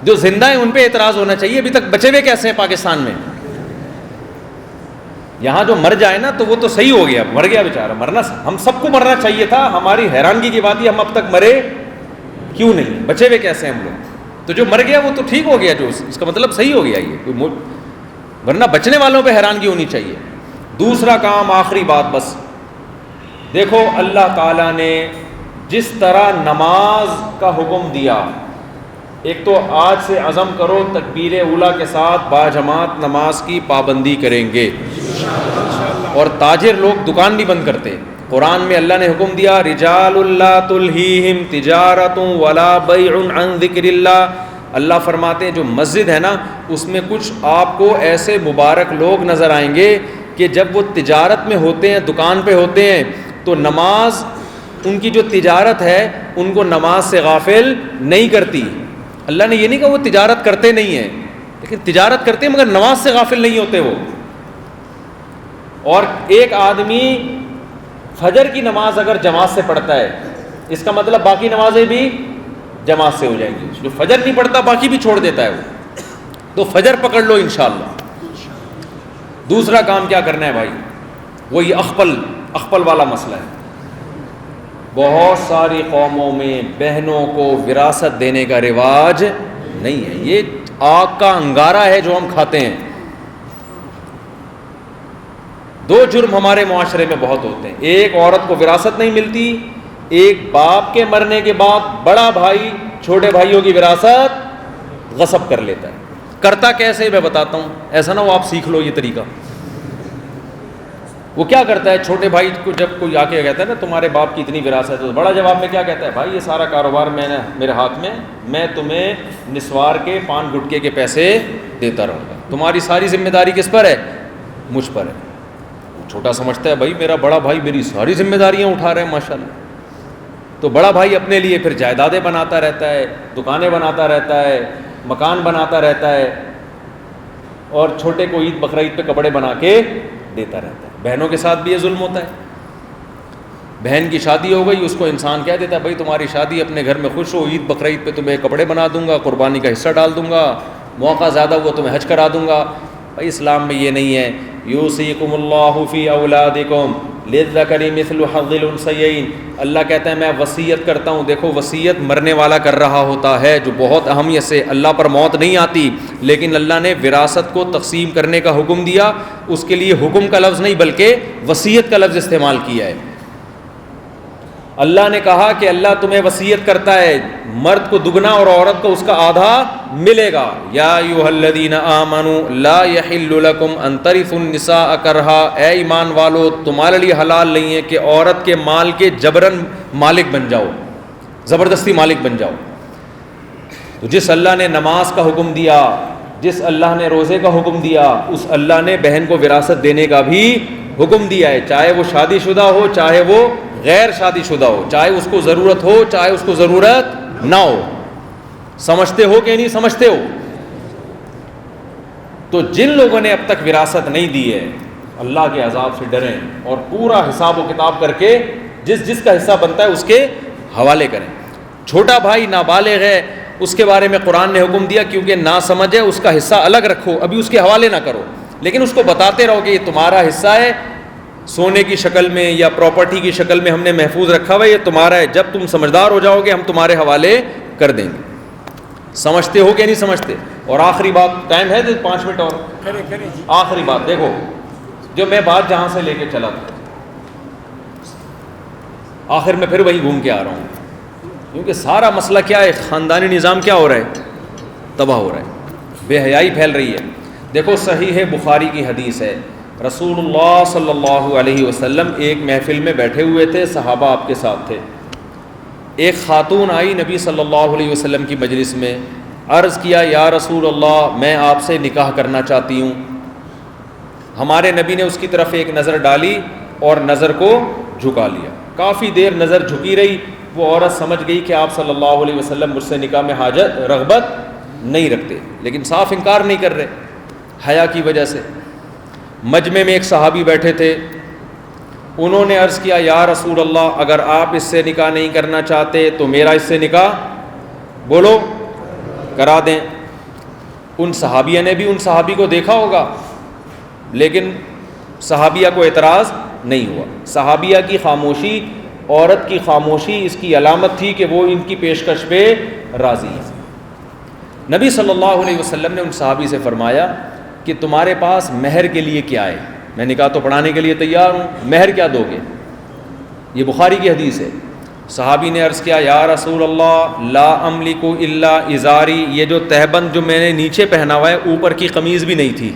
Speaker 1: جو زندہ ہیں ان پہ اعتراض ہونا چاہیے ابھی تک بچے ہوئے کیسے ہیں پاکستان میں. یہاں جو مر جائے نا تو وہ تو صحیح ہو گیا، مر گیا بیچارہ. مرنا ہم سب کو مرنا چاہیے تھا. ہماری حیرانگی کی بات یہ ہم اب تک مرے کیوں نہیں، بچے ہوئے کیسے ہیں ہم لوگ. تو جو مر گیا وہ تو ٹھیک ہو گیا، جو اس کا مطلب صحیح ہو گیا یہ، ورنہ بچنے والوں پہ حیرانگی ہونی چاہیے. دوسرا کام، آخری بات بس، دیکھو اللہ تعالیٰ نے جس طرح نماز کا حکم دیا، ایک تو آج سے عزم کرو تکبیر اولیٰ کے ساتھ باجماعت نماز کی پابندی کریں گے. اور تاجر لوگ دکان نہیں بند کرتے. قرآن میں اللہ نے حکم دیا رجال لا تلہیہم تجارت ولا بیع عن ذکر اللہ. اللہ فرماتے ہیں جو مسجد ہے نا اس میں کچھ آپ کو ایسے مبارک لوگ نظر آئیں گے کہ جب وہ تجارت میں ہوتے ہیں، دکان پہ ہوتے ہیں، تو نماز ان کی جو تجارت ہے ان کو نماز سے غافل نہیں کرتی. اللہ نے یہ نہیں کہا وہ تجارت کرتے نہیں ہیں، لیکن تجارت کرتے ہیں مگر نماز سے غافل نہیں ہوتے وہ. اور ایک آدمی فجر کی نماز اگر جماعت سے پڑھتا ہے اس کا مطلب باقی نمازیں بھی جماعت سے ہو جائیں گی. جو فجر نہیں پڑھتا باقی بھی چھوڑ دیتا ہے وہ. تو فجر پکڑ لو انشاءاللہ. دوسرا کام کیا کرنا ہے بھائی، وہ یہ اخپل والا مسئلہ ہے. بہت ساری قوموں میں بہنوں کو وراثت دینے کا رواج نہیں ہے. یہ آگ کا انگارہ ہے جو ہم کھاتے ہیں. 2 جرم ہمارے معاشرے میں بہت ہوتے ہیں. ایک، عورت کو وراثت نہیں ملتی. ایک، باپ کے مرنے کے بعد بڑا بھائی چھوٹے بھائیوں کی وراثت غصب کر لیتا ہے. کرتا کیسے میں بتاتا ہوں، ایسا نہ ہو آپ سیکھ لو یہ طریقہ. وہ کیا کرتا ہے، چھوٹے بھائی کو جب کوئی آ کے کہتا ہے نا تمہارے باپ کی اتنی وراثت ہے، تو بڑا جواب میں کیا کہتا ہے، بھائی یہ سارا کاروبار میرے ہاتھ میں تمہیں نسوار کے 5 گٹکے کے پیسے دیتا رہوں گا، تمہاری ساری ذمہ داری کس پر ہے، مجھ پر ہے. چھوٹا سمجھتا ہے بھائی میرا بڑا بھائی میری ساری ذمہ داریاں اٹھا رہے ہیں ماشاءاللہ. تو بڑا بھائی اپنے لیے پھر جائیدادیں بناتا رہتا ہے، دکانیں بناتا رہتا ہے، مکان بناتا رہتا ہے، اور چھوٹے کو عید بقرعید پہ کپڑے بنا کے دیتا رہتا ہے. بہنوں کے ساتھ بھی یہ ظلم ہوتا ہے. بہن کی شادی ہو گئی، اس کو انسان کہہ دیتا ہے بھائی تمہاری شادی، اپنے گھر میں خوش ہو، عید بقرعید پہ تمہیں کپڑے بنا دوں گا، قربانی کا حصہ ڈال دوں گا، موقع زیادہ ہوا تمہیں حج کرا دوں گا. بھائی اسلام میں یہ نہیں ہے. یوصیکم اللہ فی اولادکم للذکر مثل حظ الانثیین. اللہ کہتا ہے میں وصیت کرتا ہوں. دیکھو وصیت مرنے والا کر رہا ہوتا ہے جو بہت اہمیت سے, اللہ پر موت نہیں آتی, لیکن اللہ نے وراثت کو تقسیم کرنے کا حکم دیا. اس کے لیے حکم کا لفظ نہیں بلکہ وصیت کا لفظ استعمال کیا ہے. اللہ نے کہا کہ اللہ تمہیں وصیت کرتا ہے, مرد کو دگنا اور عورت کو اس کا آدھا ملے گا. یا ایھا الذین آمنوا لا یحل لکم ان ترثوا النساء کرہا. اے ایمان والو تمہارے لیے حلال نہیں ہے کہ عورت کے مال کے جبرن مالک بن جاؤ, زبردستی مالک بن جاؤ. تو جس اللہ نے نماز کا حکم دیا, جس اللہ نے روزے کا حکم دیا, اس اللہ نے بہن کو وراثت دینے کا بھی حکم دیا ہے, چاہے وہ شادی شدہ ہو چاہے وہ غیر شادی شدہ ہو, چاہے اس کو ضرورت ہو چاہے اس کو ضرورت نہ ہو. سمجھتے ہو کہ نہیں سمجھتے ہو؟ تو جن لوگوں نے اب تک وراثت نہیں دی ہے اللہ کے عذاب سے ڈریں اور پورا حساب و کتاب کر کے جس جس کا حصہ بنتا ہے اس کے حوالے کریں. چھوٹا بھائی نابالغ ہے, اس کے بارے میں قرآن نے حکم دیا کیونکہ نہ سمجھ ہے, اس کا حصہ الگ رکھو, ابھی اس کے حوالے نہ کرو, لیکن اس کو بتاتے رہو کہ یہ تمہارا حصہ ہے, سونے کی شکل میں یا پراپرٹی کی شکل میں ہم نے محفوظ رکھا ہوا ہے, یہ تمہارا ہے, جب تم سمجھدار ہو جاؤ گے ہم تمہارے حوالے کر دیں گے. سمجھتے ہو کہ نہیں سمجھتے؟ اور آخری بات, ٹائم ہے 5 منٹ اور, آخری بات دیکھو, جو میں بات جہاں سے لے کے چلا تھا آخر میں پھر وہی گھوم کے آ رہا ہوں, کیونکہ سارا مسئلہ کیا ہے, خاندانی نظام کیا ہو رہا ہے, تباہ ہو رہا ہے, بے حیائی پھیل رہی ہے. دیکھو صحیح بخاری کی حدیث ہے, رسول اللہ صلی اللہ علیہ وسلم ایک محفل میں بیٹھے ہوئے تھے, صحابہ آپ کے ساتھ تھے. ایک خاتون آئی نبی صلی اللہ علیہ وسلم کی مجلس میں, عرض کیا یا رسول اللہ میں آپ سے نکاح کرنا چاہتی ہوں. ہمارے نبی نے اس کی طرف ایک نظر ڈالی اور نظر کو جھکا لیا. کافی دیر نظر جھکی رہی, وہ عورت سمجھ گئی کہ آپ صلی اللہ علیہ وسلم مجھ سے نکاح میں حاجت رغبت نہیں رکھتے, لیکن صاف انکار نہیں کر رہے حیا کی وجہ سے. مجمع میں ایک صحابی بیٹھے تھے, انہوں نے عرض کیا یا رسول اللہ اگر آپ اس سے نکاح نہیں کرنا چاہتے تو میرا اس سے نکاح بولو کرا دیں. ان صحابیہ نے بھی ان صحابی کو دیکھا ہوگا, لیکن صحابیہ کو اعتراض نہیں ہوا. صحابیہ کی خاموشی, عورت کی خاموشی اس کی علامت تھی کہ وہ ان کی پیشکش پہ راضی ہے. نبی صلی اللہ علیہ وسلم نے ان صحابی سے فرمایا کہ تمہارے پاس مہر کے لیے کیا ہے؟ میں نکاح تو پڑھانے کے لیے تیار ہوں, مہر کیا دو گے؟ یہ بخاری کی حدیث ہے. صحابی نے عرض کیا یا رسول اللہ لا املک الا ازاری, یہ جو تہبند جو میں نے نیچے پہنا ہوا ہے اوپر کی قمیض بھی نہیں تھی,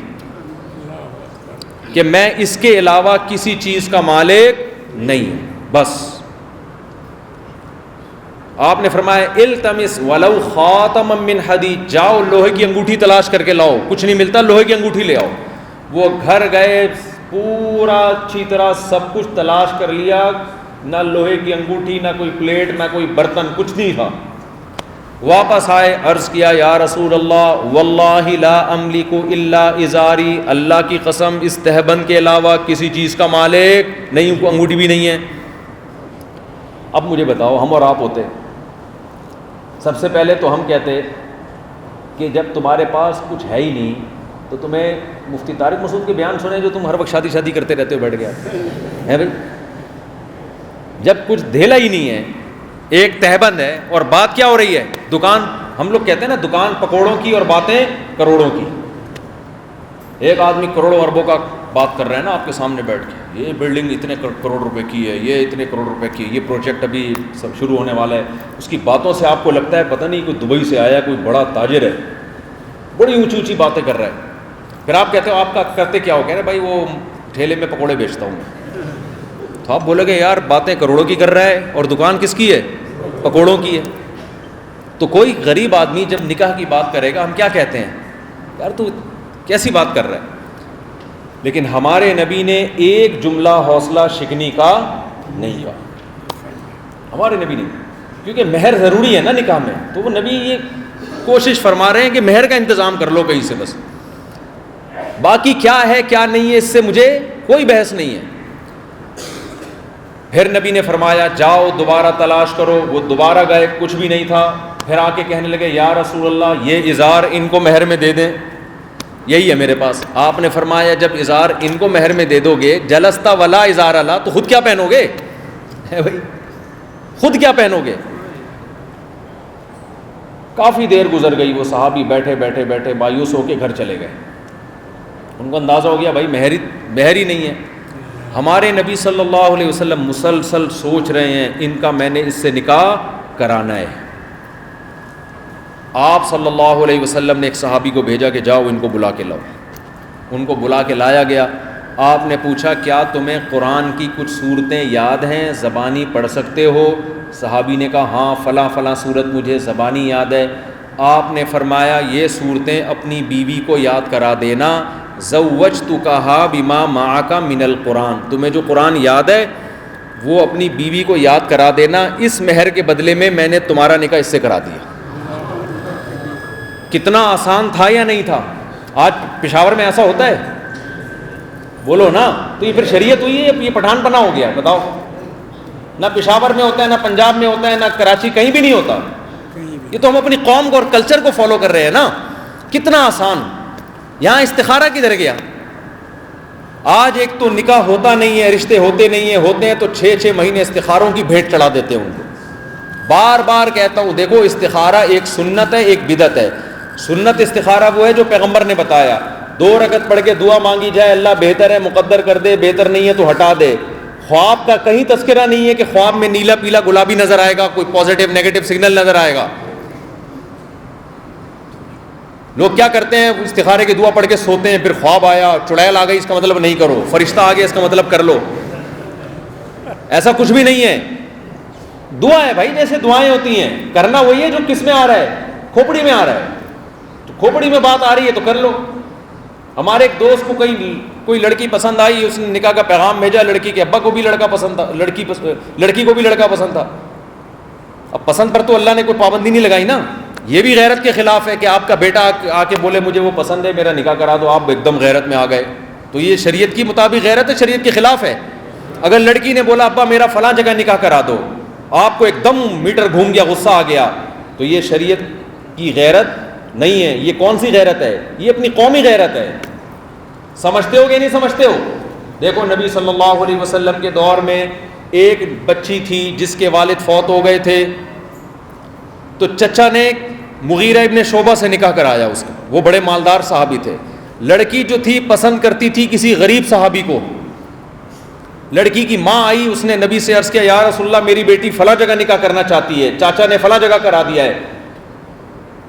Speaker 1: کہ میں اس کے علاوہ کسی چیز کا مالک نہیں ہوں بس. آپ نے فرمایا التمس ولو خاتما من حدید, جاؤ لوہے کی انگوٹھی تلاش کر کے لاؤ, کچھ نہیں ملتا لوہے کی انگوٹھی لے آؤ. وہ گھر گئے, پورا اچھی طرح سب کچھ تلاش کر لیا, نہ لوہے کی انگوٹھی نہ کوئی پلیٹ نہ کوئی برتن, کچھ نہیں تھا. واپس آئے, عرض کیا یا رسول اللہ واللہ لا املک الا ازاری, اللہ کی قسم اس تہبند کے علاوہ کسی چیز کا مالک نہیں ہوں, انگوٹھی بھی نہیں ہے. اب مجھے بتاؤ ہم اور آپ ہوتے, سب سے پہلے تو ہم کہتے کہ جب تمہارے پاس کچھ ہے ہی نہیں تو تمہیں مفتی طارق مسعود کے بیان سنے جو تم ہر وقت شادی شادی کرتے رہتے ہو بیٹھ گیا ہے بھائی. جب کچھ دھیلا ہی نہیں ہے, ایک تہبند ہے اور بات کیا ہو رہی ہے, دکان, ہم لوگ کہتے ہیں نا دکان پکوڑوں کی اور باتیں کروڑوں کی. ایک آدمی کروڑوں اربوں کا بات کر رہے ہیں نا آپ کے سامنے بیٹھ کے, یہ بلڈنگ اتنے کروڑ روپے کی ہے, یہ اتنے کروڑ روپے کی ہے, یہ پروجیکٹ ابھی سب شروع ہونے والا ہے. اس کی باتوں سے آپ کو لگتا ہے پتہ نہیں کوئی دبئی سے آیا, کوئی بڑا تاجر ہے, بڑی اونچی اونچی باتیں کر رہا ہے. پھر آپ کہتے ہو آپ کا کرتے کیا ہو, کہہ رہے بھائی وہ ٹھیلے میں پکوڑے بیچتا ہوں. تو آپ بولے گے یار باتیں کروڑوں کی کر رہا ہے اور دکان کس کی ہے, پکوڑوں کی ہے. تو کوئی غریب آدمی جب نکاح کی بات کرے گا ہم کیا کہتے ہیں, یار تو کیسی بات کر رہا ہے. لیکن ہمارے نبی نے ایک جملہ حوصلہ شکنی کا نہیں ہوا, ہمارے نبی نے, کیونکہ مہر ضروری ہے نا نکاح میں, تو وہ نبی یہ کوشش فرما رہے ہیں کہ مہر کا انتظام کر لو کہیں سے, بس باقی کیا ہے کیا نہیں ہے اس سے مجھے کوئی بحث نہیں ہے. پھر نبی نے فرمایا جاؤ دوبارہ تلاش کرو. وہ دوبارہ گئے, کچھ بھی نہیں تھا. پھر آ کے کہنے لگے یا رسول اللہ یہ ازار ان کو مہر میں دے دیں. یہی ہے میرے پاس. آپ نے فرمایا جب ازار ان کو مہر میں دے دو گے, جلستا ولا ازار اللہ, تو خود کیا پہنو گے بھائی, خود کیا پہنو گے؟ کافی دیر گزر گئی, وہ صحابی بیٹھے بیٹھے بیٹھے مایوس ہو کے گھر چلے گئے. ان کو اندازہ ہو گیا بھائی مہر ہی نہیں ہے. ہمارے نبی صلی اللہ علیہ وسلم مسلسل سوچ رہے ہیں ان کا میں نے اس سے نکاح کرانا ہے. آپ صلی اللہ علیہ وسلم نے ایک صحابی کو بھیجا کہ جاؤ ان کو بلا کے لاؤ. ان کو بلا کے لایا گیا. آپ نے پوچھا کیا تمہیں قرآن کی کچھ صورتیں یاد ہیں, زبانی پڑھ سکتے ہو؟ صحابی نے کہا ہاں فلاں فلاں صورت مجھے زبانی یاد ہے. آپ نے فرمایا یہ صورتیں اپنی بیوی کو یاد کرا دینا. زوجتکھا بما معک من القرآن, تمہیں جو قرآن یاد ہے وہ اپنی بیوی کو یاد کرا دینا, اس مہر کے بدلے میں نے تمہارا نکاح اس سے کرا دیا. کتنا آسان تھا یا نہیں تھا؟ آج پشاور میں ایسا ہوتا ہے؟ بولو نا. تو یہ پھر شریعت ہوئی ہے, یہ پٹھان پنا ہو گیا؟ بتاؤ. نہ پشاور میں ہوتا ہے, نہ پنجاب میں ہوتا ہے, نہ کراچی, کہیں بھی نہیں ہوتا. یہ تو ہم اپنی قوم کو اور کلچر کو فالو کر رہے ہیں نا. کتنا آسان. یہاں استخارہ کدھر گیا؟ آج ایک تو نکاح ہوتا نہیں ہے, رشتے ہوتے نہیں ہیں, ہوتے ہیں تو 6 مہینے استخاروں کی بھیٹ چڑھا دیتے ہیں ان کو. بار بار کہتا ہوں دیکھو استخارہ ایک سنت ہے ایک بدعت ہے. سنت استخارہ وہ ہے جو پیغمبر نے بتایا, 2 رکعت پڑھ کے دعا مانگی جائے, اللہ بہتر ہے مقدر کر دے, بہتر نہیں ہے تو ہٹا دے. خواب کا کہیں تذکرہ نہیں ہے کہ خواب میں نیلا پیلا گلابی نظر آئے گا, کوئی پازیٹیو نیگیٹو سگنل نظر آئے گا. لوگ کیا کرتے ہیں, استخارے کی دعا پڑھ کے سوتے ہیں, پھر خواب آیا, چڑیل آ گئی, اس کا مطلب نہیں کرو, فرشتہ آ گیا اس کا مطلب کر لو. ایسا کچھ بھی نہیں ہے. دعا ہے بھائی, جیسے دعائیں ہوتی ہیں, کرنا وہی ہے جو کس میں آ رہا ہے, کھوپڑی میں آ رہا ہے. تو کھوپڑی میں بات آ رہی ہے تو کر لو. ہمارے ایک دوست کو کوئی لڑکی پسند آئی, اس نے نکاح کا پیغام بھیجا, لڑکی کے ابا کو بھی لڑکا پسند تھا, لڑکی کو بھی لڑکا پسند تھا. اب پسند پر تو اللہ نے کوئی پابندی نہیں لگائی نا. یہ بھی غیرت کے خلاف ہے کہ آپ کا بیٹا آ کے بولے مجھے وہ پسند ہے, میرا نکاح کرا دو, آپ ایک دم غیرت میں آ گئے. تو یہ شریعت کی مطابق غیرت ہے, شریعت کے خلاف ہے. اگر لڑکی نے بولا ابا میرا فلاں جگہ نکاح کرا دو, آپ کو ایک دم میٹر گھوم گیا, غصہ آ گیا, تو یہ شریعت کی غیرت نہیں ہے. یہ کون سی غیرت ہے؟ یہ اپنی قومی غیرت ہے. سمجھتے ہو کہ نہیں سمجھتے ہو؟ دیکھو نبی صلی اللہ علیہ وسلم کے دور میں ایک بچی تھی جس کے والد فوت ہو گئے تھے, تو چچا نے مغیرہ ابن شعبہ سے نکاح کرایا اس کا. وہ بڑے مالدار صحابی تھے. لڑکی جو تھی پسند کرتی تھی کسی غریب صحابی کو. لڑکی کی ماں آئی, اس نے نبی سے عرض کیا یا رسول اللہ میری بیٹی فلاں جگہ نکاح کرنا چاہتی ہے, چاچا نے فلاں جگہ کرا دیا ہے.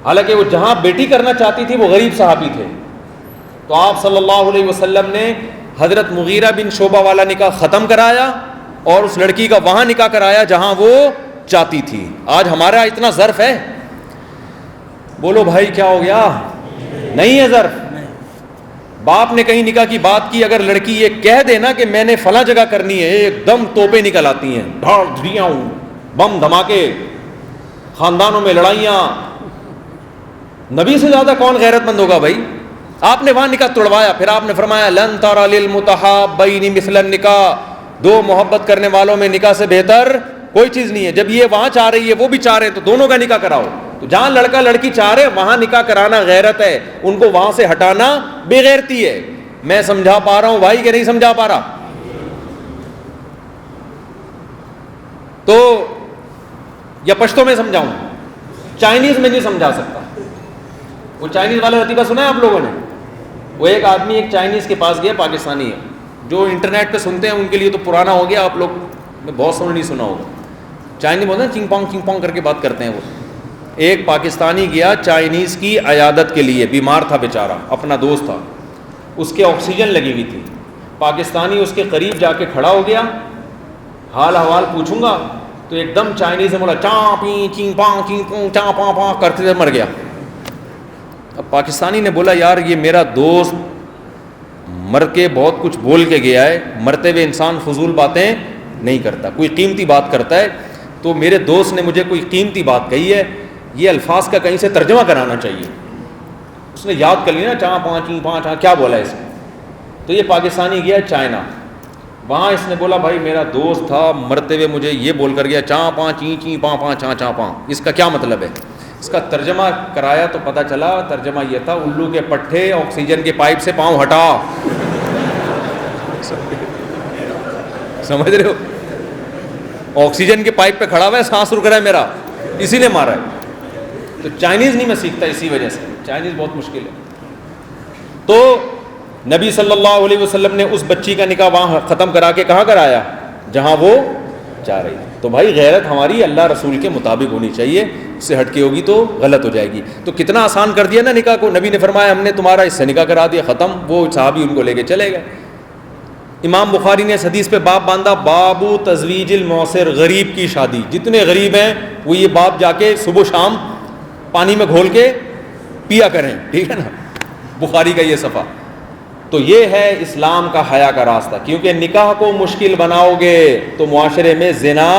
Speaker 1: حالانکہ وہ جہاں بیٹی کرنا چاہتی تھی وہ غریب صحابی تھے. تو آپ صلی اللہ علیہ وسلم نے حضرت مغیرہ بن شعبہ والا نکاح ختم کرایا اور اس لڑکی کا وہاں نکاح کرایا جہاں وہ چاہتی تھی. آج ہمارا اتنا ظرف ہے؟ بولو بھائی کیا ہو گیا؟ نہیں ہے ظرف. باپ نے کہیں نکاح کی بات کی, اگر لڑکی یہ کہہ دے نا کہ میں نے فلاں جگہ کرنی ہے, ایک دم توپیں نکل آتی ہیں, دھاڑ دھڑیاں, بم دھماکے, خاندانوں میں لڑائیاں. نبی سے زیادہ کون غیرت مند ہوگا بھائی؟ آپ نے وہاں نکاح توڑوایا, پھر آپ نے فرمایا لن ترى للمتحابین مثل النکاح, 2 محبت کرنے والوں میں نکاح سے بہتر کوئی چیز نہیں ہے. جب یہ وہاں چاہ رہی ہے وہ بھی چاہ رہے ہیں تو دونوں کا نکاح کراؤ. تو جہاں لڑکا لڑکی چاہ رہے وہاں نکاح کرانا غیرت ہے, ان کو وہاں سے ہٹانا بے غیرتی ہے. میں سمجھا پا رہا ہوں بھائی کہ نہیں سمجھا پا رہا؟ تو یا پشتو میں سمجھاؤں؟ چائنیز میں نہیں سمجھا سکتا. وہ چائنیز والا لطیفہ سنا ہے آپ لوگوں نے؟ وہ ایک آدمی ایک چائنیز کے پاس گیا, پاکستانی ہے, جو انٹرنیٹ پہ سنتے ہیں ان کے لیے تو پرانا ہو گیا, آپ لوگ میں بہت سن نہیں سنا ہوگا. چائنیز بولتے ہیں چنگ پونگ کر کے بات کرتے ہیں. وہ ایک پاکستانی گیا چائنیز کی عیادت کے لیے, بیمار تھا بیچارہ, اپنا دوست تھا, اس کے آکسیجن لگی ہوئی تھی. پاکستانی اس کے قریب جا کے کھڑا ہو گیا, حال احوال پوچھوں گا, تو ایک دم چائنیز نے بولا چاں پی چنگ پانگ چاں پاں پاں کرتے ہوئے مر گیا. اب پاکستانی نے بولا یار یہ میرا دوست مر کے بہت کچھ بول کے گیا ہے, مرتے ہوئے انسان فضول باتیں نہیں کرتا, کوئی قیمتی بات کرتا ہے, تو میرے دوست نے مجھے کوئی قیمتی بات کہی ہے, یہ الفاظ کا کہیں سے ترجمہ کرانا چاہیے. اس نے یاد کر لیا نا چاں پاں چیں پاں چاں کیا بولا ہے اس نے. تو یہ پاکستانی گیا چائنا, وہاں اس نے بولا بھائی میرا دوست تھا مرتے ہوئے مجھے یہ بول کر گیا چاں پاں چیں چیں پاں پاں چاں چاں پاں, اس کا کیا مطلب ہے؟ اس کا ترجمہ کرایا تو پتہ چلا ترجمہ یہ تھا الو کے پٹھے آکسیجن کے پائپ سے پاؤں ہٹا. سمجھ رہے ہو, آکسیجن کے پائپ پہ کھڑا ہوا ہے, سانس رک رہا ہے میرا, اسی نے مارا ہے. تو چائنیز نہیں میں سیکھتا اسی وجہ سے, چائنیز بہت مشکل ہے. تو نبی صلی اللہ علیہ وسلم نے اس بچی کا نکاح وہاں ختم کرا کے کہاں کرایا جہاں وہ چاہ رہی تھی. تو بھائی غیرت ہماری اللہ رسول کے مطابق ہونی چاہیے, اس سے ہٹ کے ہوگی تو غلط ہو جائے گی. تو کتنا آسان کر دیا نا نکاح کو. نبی نے فرمایا ہم نے تمہارا اس سے نکاح کرا دیا, ختم. وہ صحابی ان کو لے کے چلے گئے. امام بخاری نے اس حدیث پہ باب باندھا, بابو تزویج المعسر, غریب کی شادی. جتنے غریب ہیں وہ یہ باب جا کے صبح شام پانی میں گھول کے پیا کریں, ٹھیک ہے نا, بخاری کا یہ صفحہ. تو یہ ہے اسلام کا حیا کا راستہ, کیونکہ نکاح کو مشکل بناؤ گے تو معاشرے میں زنا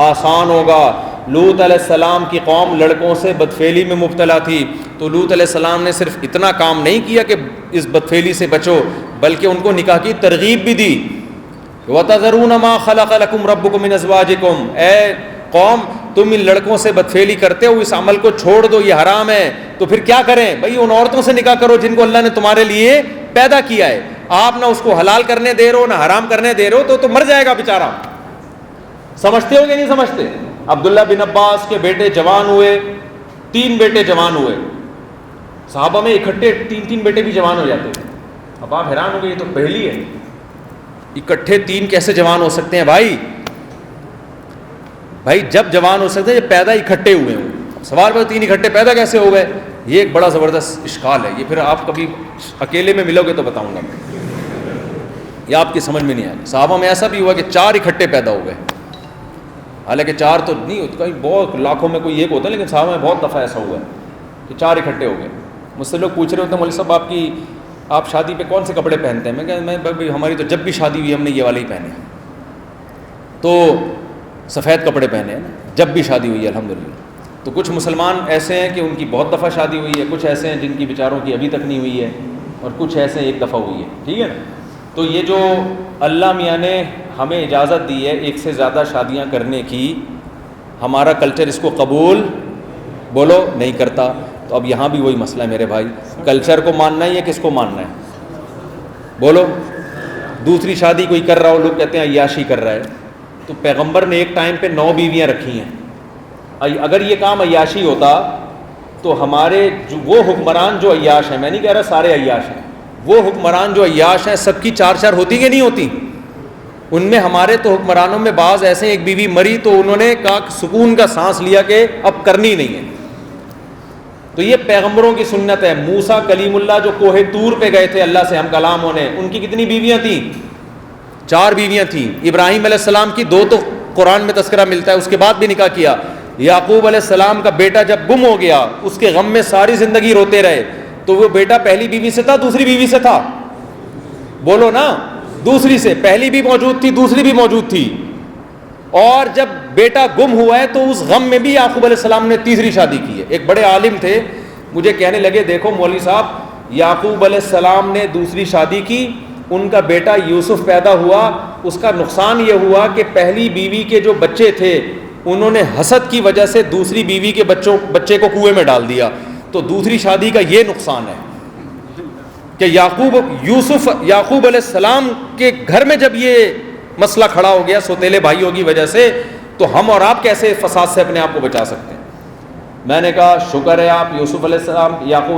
Speaker 1: آسان ہوگا. لوط علیہ السلام کی قوم لڑکوں سے بدفعلی میں مبتلا تھی, تو لوط علیہ السلام نے صرف اتنا کام نہیں کیا کہ اس بدفعلی سے بچو, بلکہ ان کو نکاح کی ترغیب بھی دی. وَتَذَرُونَ مَا خَلَقَ لَكُمْ رَبُّكُم مِّنْ أَزْوَاجِكُمْ, اے قوم تم ان لڑکوں سے بدفعلی کرتے ہو, اس عمل کو چھوڑ دو, یہ حرام ہے. تو پھر کیا کریں بھائی, ان عورتوں سے نکاح کرو جن کو اللہ نے تمہارے لیے پیدا کیا ہے. آپ نہ اس کو حلال کرنے دے رہے ہو نہ حرام کرنے دے رہے ہو, تو مر جائے گا بیچارہ. سمجھتے ہو کہ نہیں سمجھتے؟ عبداللہ بن عباس کے بیٹے جوان ہوئے, 3 بیٹے جوان ہوئے. صحابہ میں اکٹھے 3 بیٹے بھی جوان ہو جاتے تھے. اب آپ حیران ہو گئے, یہ تو پہلی ہے, اکٹھے 3 کیسے جوان ہو سکتے ہیں بھائی؟ بھائی جب جوان ہو سکتے ہیں جب پیدا اکٹھے ہوئے ہوں. سوال پر 3 اکٹھے پیدا کیسے ہو گئے, یہ ایک بڑا زبردست اشکال ہے. یہ پھر آپ کبھی اکیلے میں ملو گے تو بتاؤں گا میں, یہ آپ کی سمجھ میں نہیں آئے. صحابہ میں ایسا بھی ہوا کہ 4 اکٹھے پیدا ہو گئے, حالانکہ 4 تو نہیں ہوتا, کہیں بہت لاکھوں میں کوئی ایک ہوتا ہے, لیکن صحابہ میں بہت دفعہ ایسا ہوا ہے کہ 4 اکٹھے ہو گئے. مجھ سے لوگ پوچھ رہے ہوتے ہیں مولوی صاحب آپ شادی پہ کون سے کپڑے پہنتے ہیں؟ میں کہا ہماری تو جب بھی شادی ہوئی ہم نے یہ والے ہی پہنے, تو سفید کپڑے پہنے ہیں نا جب بھی شادی ہوئی ہے الحمدللہ. تو کچھ مسلمان ایسے ہیں کہ ان کی بہت دفعہ شادی ہوئی ہے, کچھ ایسے ہیں جن کی بیچاروں کی ابھی تک نہیں ہوئی ہے, اور کچھ ایسے ایک دفعہ ہوئی ہے, ٹھیک ہے نا. تو یہ جو اللہ میاں نے ہمیں اجازت دی ہے ایک سے زیادہ شادیاں کرنے کی, ہمارا کلچر اس کو قبول بولو نہیں کرتا. تو اب یہاں بھی وہی مسئلہ ہے میرے بھائی, کلچر کو ماننا ہے یا کس کو ماننا ہے بولو؟ دوسری شادی کوئی کر رہا ہو, لوگ کہتے ہیں عیاشی کر رہا ہے. تو پیغمبر نے ایک ٹائم پہ 9 بیویاں رکھی ہیں. اگر یہ کام عیاشی ہوتا تو ہمارے وہ حکمران جو عیاش ہیں, میں نہیں کہہ رہا سارے عیاش ہیں, وہ حکمران جو عیاش ہیں سب کی 4 ہوتی کہ نہیں ہوتی؟ ان میں ہمارے تو حکمرانوں میں بعض ایسے, ایک بیوی مری تو انہوں نے کہا سکون کا سانس لیا کہ اب کرنی نہیں ہے. تو یہ پیغمبروں کی سنت ہے. موسیٰ کلیم اللہ جو کوہ طور پہ گئے تھے اللہ سے ہم کلام ہونے, ان کی کتنی بیویاں تھیں؟ 4 بیویاں تھیں. ابراہیم علیہ السلام کی 2 تو قرآن میں تذکرہ ملتا ہے, اس کے بعد بھی نکاح کیا. یعقوب علیہ السلام کا بیٹا جب گم ہو گیا, اس کے غم میں ساری زندگی روتے رہے, تو وہ بیٹا پہلی بیوی سے تھا دوسری بیوی سے تھا؟ بولو نا, دوسری سے. پہلی بھی موجود تھی, دوسری بھی موجود تھی. اور جب بیٹا گم ہوا ہے تو اس غم میں بھی یعقوب علیہ السلام نے تیسری شادی کی ہے. ایک بڑے عالم تھے, مجھے کہنے لگے دیکھو مولوی صاحب یعقوب علیہ السلام نے دوسری شادی کی, ان کا بیٹا یوسف پیدا ہوا, اس کا نقصان یہ ہوا کہ پہلی بیوی کے جو بچے تھے انہوں نے حسد کی وجہ سے دوسری بیوی کے بچے کو کنویں میں ڈال دیا. تو دوسری شادی کا یہ نقصان ہے کہ یعقوب علیہ السلام کے گھر میں جب یہ مسئلہ کھڑا ہو گیا سوتیلے بھائیوں کی وجہ سے, تو ہم اور آپ کیسے فساد سے اپنے آپ کو بچا سکتے ہیں؟ میں نے کہا شکر ہے آپ یعقوب علیہ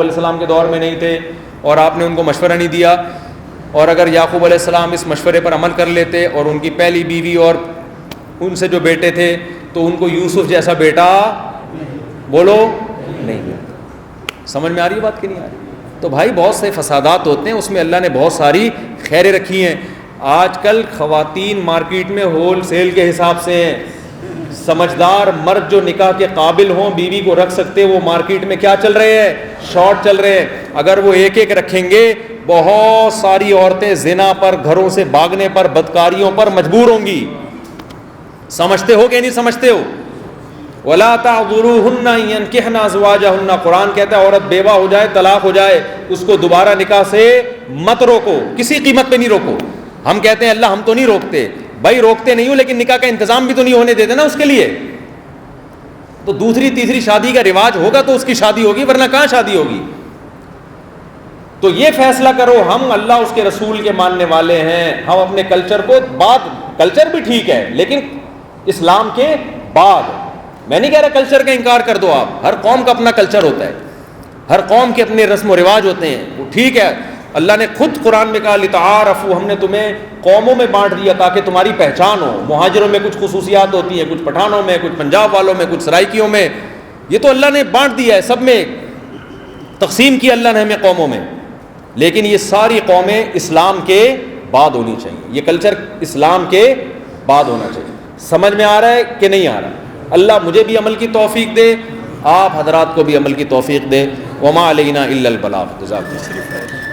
Speaker 1: السلام کے دور میں نہیں تھے اور آپ نے ان کو مشورہ نہیں دیا, اور اگر یعقوب علیہ السلام اس مشورے پر عمل کر لیتے اور ان کی پہلی بیوی اور ان سے جو بیٹے تھے تو ان کو یوسف جیسا بیٹا بولو نہیں ملتا. سمجھ میں آ رہی ہے بات کہ نہیں آ رہی؟ تو بھائی بہت سے فسادات ہوتے ہیں, اس میں اللہ نے بہت ساری خیریں رکھی ہیں. آج کل خواتین مارکیٹ میں ہول سیل کے حساب سے ہیں. سمجھدار مرد جو نکاح کے قابل ہوں بیوی کو رکھ سکتے, وہ مارکیٹ میں کیا چل رہے ہیں؟ شارٹ چل رہے ہیں. اگر وہ ایک رکھیں گے بہت ساری عورتیں زنا پر, گھروں سے بھاگنے پر, بدکاریوں پر مجبور ہوں گی. سمجھتے ہو کہ نہیں سمجھتے ہو؟ وَلَا تَعْضُلُوهُنَّ أَن يَنكِحْنَ أَزْوَاجَهُنَّ, قرآن کہتا ہے عورت بیوہ ہو جائے, طلاق ہو جائے, اس کو دوبارہ نکاح سے مت روکو, کسی قیمت پہ نہیں روکو. ہم کہتے ہیں اللہ ہم تو نہیں روکتے, بھائی روکتے نہیں ہو لیکن نکاح کا انتظام بھی تو نہیں ہونے دیتے نا اس کے لیے. تو دوسری تیسری شادی کا رواج ہوگا تو اس کی شادی ہوگی، ورنہ کہاں شادی ہوگی؟ تو یہ فیصلہ کرو، ہم اللہ اس کے رسول کے ماننے والے ہیں، ہم اپنے کلچر کو، کلچر بھی ٹھیک ہے لیکن اسلام کے بعد، میں نہیں کہہ رہا کلچر کا انکار کر دو آپ، ہر قوم کا اپنا کلچر ہوتا ہے، ہر قوم کے اپنے رسم و رواج ہوتے ہیں، وہ ٹھیک ہے، اللہ نے خود قرآن میں کہا لتعارفوا، ہم نے تمہیں قوموں میں بانٹ دیا تاکہ تمہاری پہچان ہو، مہاجروں میں کچھ خصوصیات ہوتی ہیں، کچھ پٹھانوں میں، کچھ پنجاب والوں میں، کچھ سرائکیوں میں، یہ تو اللہ نے بانٹ دیا ہے، سب میں تقسیم کی اللہ نے ہمیں قوموں میں، لیکن یہ ساری قومیں اسلام کے بعد ہونی چاہیے، یہ کلچر اسلام کے بعد ہونا چاہیے۔ سمجھ میں آ رہا ہے کہ نہیں آ رہا؟ اللہ مجھے بھی عمل کی توفیق دے، آپ حضرات کو بھی عمل کی توفیق دے، وما علینا الا البلاغ۔ جزاک اللہ۔